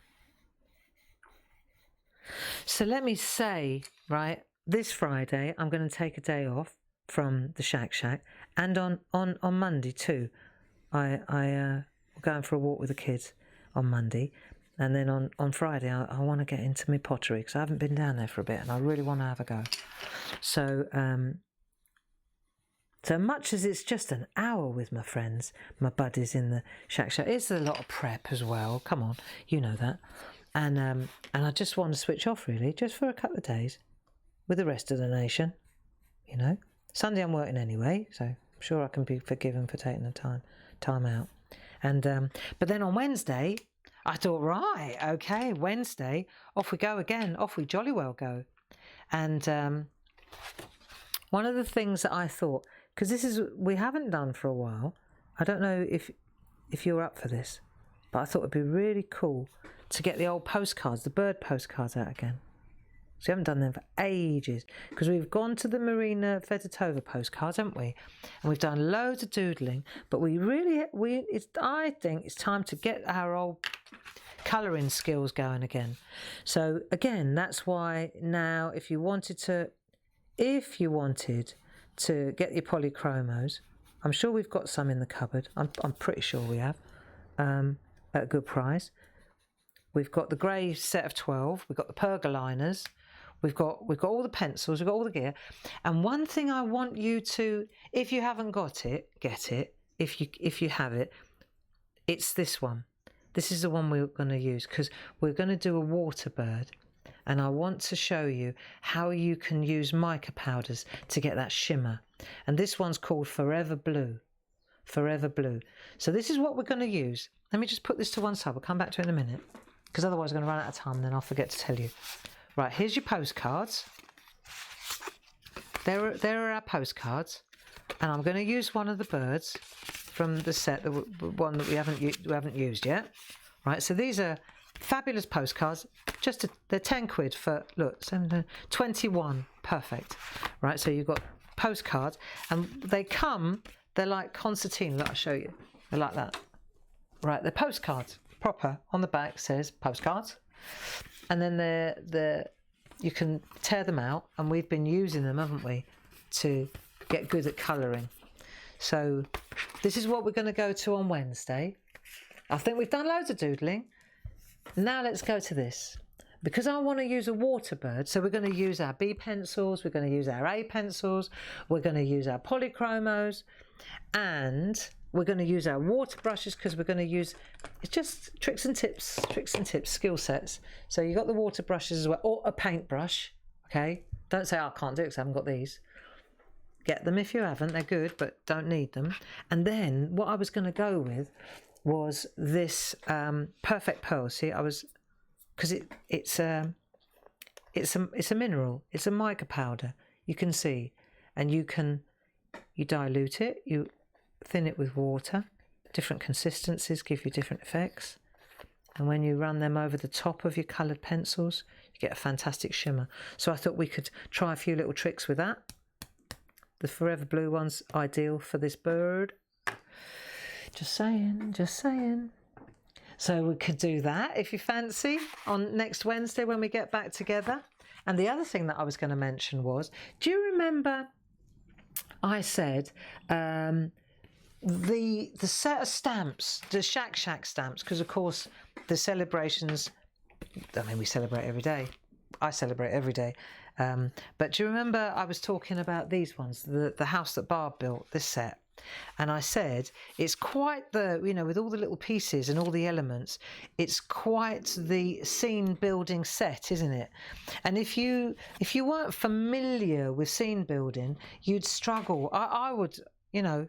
So let me say, right, this Friday I'm going to take a day off from the SHAC, and on Monday too. We're going for a walk with the kids on Monday, and then on Friday I want to get into my pottery because I haven't been down there for a bit and I really want to have a go. So so much as it's just an hour with my friends, my buddies in the SHAC, it's a lot of prep as well. Come on, you know that. And I just want to switch off really, just for a couple of days with the rest of the nation, you know. Sunday I'm working anyway, so I'm sure I can be forgiven for taking the time out. And but then on Wednesday, I thought, right, okay, Wednesday, off we go again, off we jolly well go. And one of the things that I thought, because this is, we haven't done for a while, I don't know if you're up for this, but I thought it'd be really cool to get the old postcards, the bird postcards out again. So we haven't done them for ages, because we've gone to the Marina Vedetova postcards, haven't we? And we've done loads of doodling, but I think it's time to get our old colouring skills going again. So again, that's why now, if you wanted to get your Polychromos, I'm sure we've got some in the cupboard. I'm pretty sure we have, at a good price. We've got the grey set of 12. We've got the pergoliners. We've got all the pencils. We've got all the gear. And one thing I want you to, if you haven't got it, get it. If you have it, it's this one. This is the one we're going to use, because we're going to do a water bird. And I want to show you how you can use mica powders to get that shimmer. And this one's called Forever Blue. Forever Blue. So this is what we're going to use. Let me just put this to one side. We'll come back to it in a minute, because otherwise I'm going to run out of time and then I'll forget to tell you. Right, here's your postcards. There are our postcards. And I'm going to use one of the birds from the set, the one that we haven't used yet. Right, so these are fabulous postcards. They're 10 quid for, look, 21. Perfect. Right, so you've got postcards, and they're like concertina. Look, I'll show you. They're like that. Right, they're postcards. Proper. On the back says postcards. And then you can tear them out, and we've been using them, haven't we, to get good at colouring. So this is what we're going to go to on Wednesday. I think we've done loads of doodling. Now let's go to this. Because I want to use a water bird, so we're going to use our B pencils, we're going to use our A pencils, we're going to use our Polychromos, and we're going to use our water brushes because we're going to use, it's just tricks and tips, skill sets. So you got the water brushes as well, or a paintbrush, okay? Don't say, oh, I can't do it because I haven't got these. Get them if you haven't, they're good, but don't need them. And then what I was going to go with was this Perfect Pearl. See, because it's a mineral, it's a mica powder, you can see, and you dilute it, you thin it with water, different consistencies give you different effects, and when you run them over the top of your coloured pencils, you get a fantastic shimmer. So I thought we could try a few little tricks with that. The Forever Blue one's ideal for this bird. Just saying. So we could do that if you fancy on next Wednesday when we get back together. And the other thing that I was going to mention was, do you remember I said the set of stamps, the SHAC stamps, because of course the celebrations, I mean, we celebrate every day. I celebrate every day. But do you remember I was talking about these ones, the house that Barb built, this set? And I said it's quite the, you know, with all the little pieces and all the elements, it's quite the scene building set, isn't it? And if you weren't familiar with scene building, you'd struggle. I would, you know,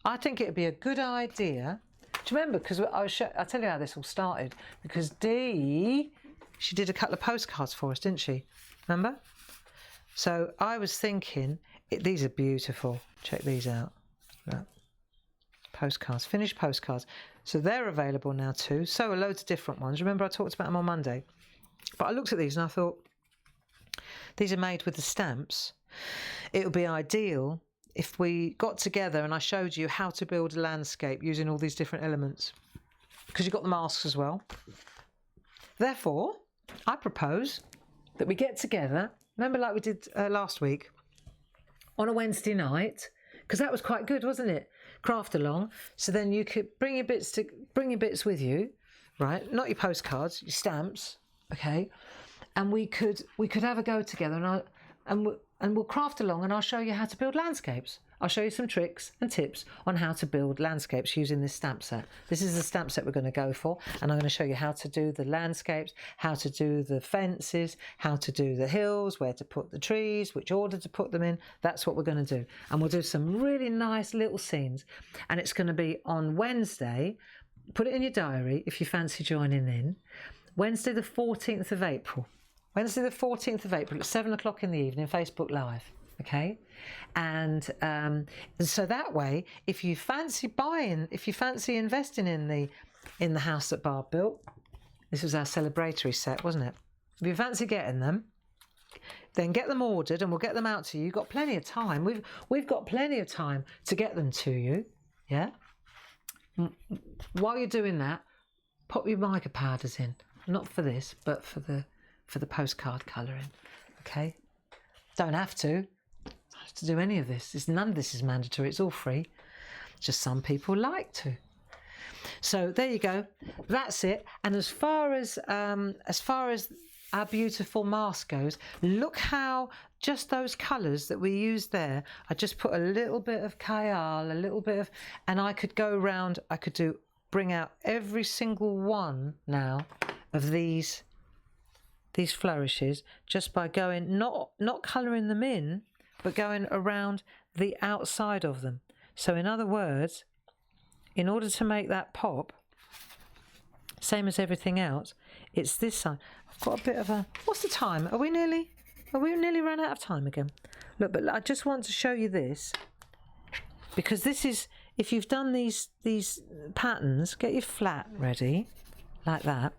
I think it'd be a good idea. Do you remember? Because I'll tell you how this all started. Because Dee, she did a couple of postcards for us, didn't she? Remember? So I was thinking, these are beautiful. Check these out. Look. Postcards, finished postcards. So they're available now too. So are loads of different ones. Remember I talked about them on Monday. But I looked at these and I thought, these are made with the stamps. It would be ideal if we got together and I showed you how to build a landscape using all these different elements. Because you've got the masks as well. Therefore, I propose that we get together, remember like we did last week, on a Wednesday night, because that was quite good, wasn't it? Craft along. So then you could bring your bits with you, right? Not your postcards, your stamps, okay? And we could have a go together, and we'll craft along, and I'll show you how to build landscapes. I'll show you some tricks and tips on how to build landscapes using this stamp set. This is the stamp set we're going to go for, and I'm going to show you how to do the landscapes, how to do the fences, how to do the hills, where to put the trees, which order to put them in. That's what we're going to do. And we'll do some really nice little scenes. And it's going to be on Wednesday. Put it in your diary if you fancy joining in. Wednesday the 14th of April. Wednesday the 14th of April at 7 o'clock in the evening, Facebook Live. Okay, and so that way, if you fancy investing in the house that Barb built, this was our celebratory set, wasn't it? If you fancy getting them, then get them ordered, and we'll get them out to you. You've got plenty of time. We've got plenty of time to get them to you. Yeah. While you're doing that, pop your mica powders in. Not for this, but for the postcard colouring. Okay. Don't have to do any of this. None of this is mandatory. It's all free. Just some people like to. So there you go. That's it. And as far as our beautiful mask goes, look how just those colours that we used there. I just put a little bit of Kayal, a little bit of, and I could go around. I could bring out every single one now of these flourishes just by going not colouring them in, but going around the outside of them. So in other words, in order to make that pop, same as everything else, it's this side. I've got a bit of a, what's the time? Are we nearly run out of time again? Look, but I just want to show you this, because this is, if you've done these patterns, get your flat ready like that,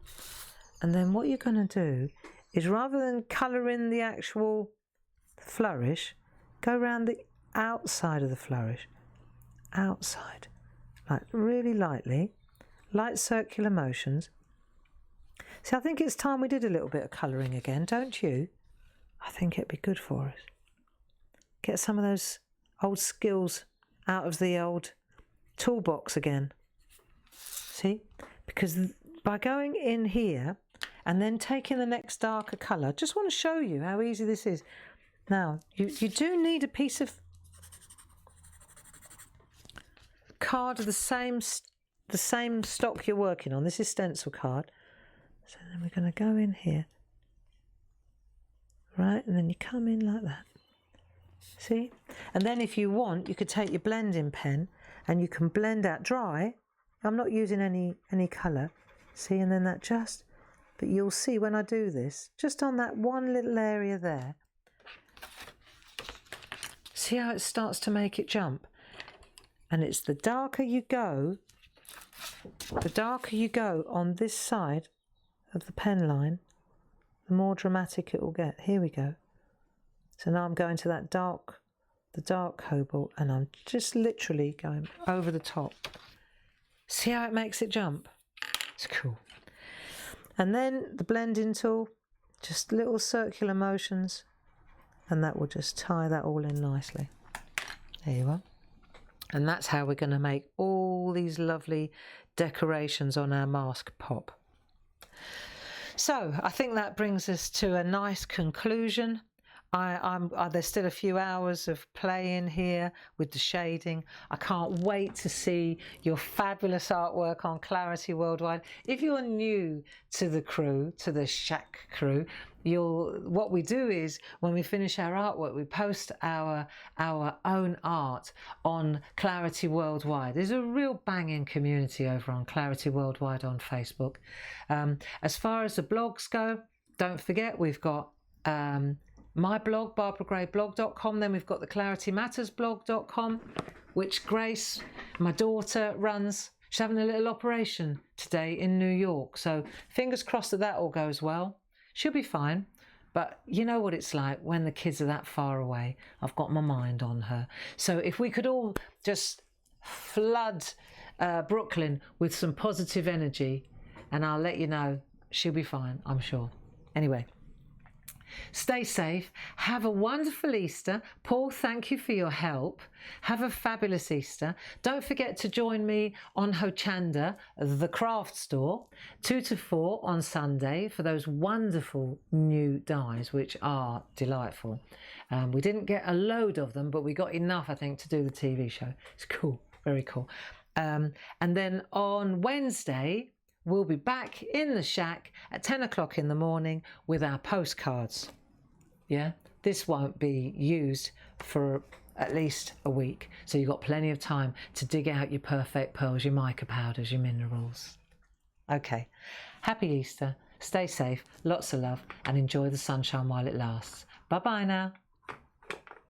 and then what you're going to do is, rather than colour in the actual flourish, go around the outside of the flourish. Outside. Like really lightly. Light circular motions. See, I think it's time we did a little bit of colouring again, don't you? I think it'd be good for us. Get some of those old skills out of the old toolbox again. See? Because by going in here and then taking the next darker colour, just want to show you how easy this is. Now, you do need a piece of card of the same stock you're working on. This is stencil card. So then we're going to go in here. Right, and then you come in like that. See? And then if you want, you could take your blending pen and you can blend out dry. I'm not using any colour. See, and then that just, but you'll see when I do this, just on that one little area there. See how it starts to make it jump? And it's the darker you go on this side of the pen line, the more dramatic it will get. Here we go. So now I'm going to that the dark cobalt, and I'm just literally going over the top. See how it makes it jump? It's cool. And then the blending tool, just little circular motions, and that will just tie that all in nicely. There you are. And that's how we're going to make all these lovely decorations on our mask pop. So I think that brings us to a nice conclusion. There's still a few hours of playing here with the shading. I can't wait to see your fabulous artwork on Clarity Worldwide. If you're new to the crew, to the SHAC crew, what we do is when we finish our artwork, we post our own art on Clarity Worldwide. There's a real banging community over on Clarity Worldwide on Facebook. As far as the blogs go, don't forget we've got my blog, barbaragrayblog.com. Then we've got the claritymattersblog.com, which Grace, my daughter, runs. She's having a little operation today in New York, so fingers crossed that all goes well. She'll be fine, but you know what it's like when the kids are that far away. I've got my mind on her. So if we could all just flood Brooklyn with some positive energy, and I'll let you know, she'll be fine, I'm sure. Anyway, stay safe. Have a wonderful Easter. Paul, thank you for your help. Have a fabulous Easter. Don't forget to join me on Hochanda, the craft store, 2 to 4 on Sunday for those wonderful new dies, which are delightful. We didn't get a load of them, but we got enough, I think, to do the TV show. It's cool, very cool. And then on Wednesday, we'll be back in the shack at 10 o'clock in the morning with our postcards. Yeah, this won't be used for at least a week, so you've got plenty of time to dig out your perfect pearls, your mica powders, your minerals. Okay, happy Easter, stay safe, lots of love, and enjoy the sunshine while it lasts. Bye-bye now.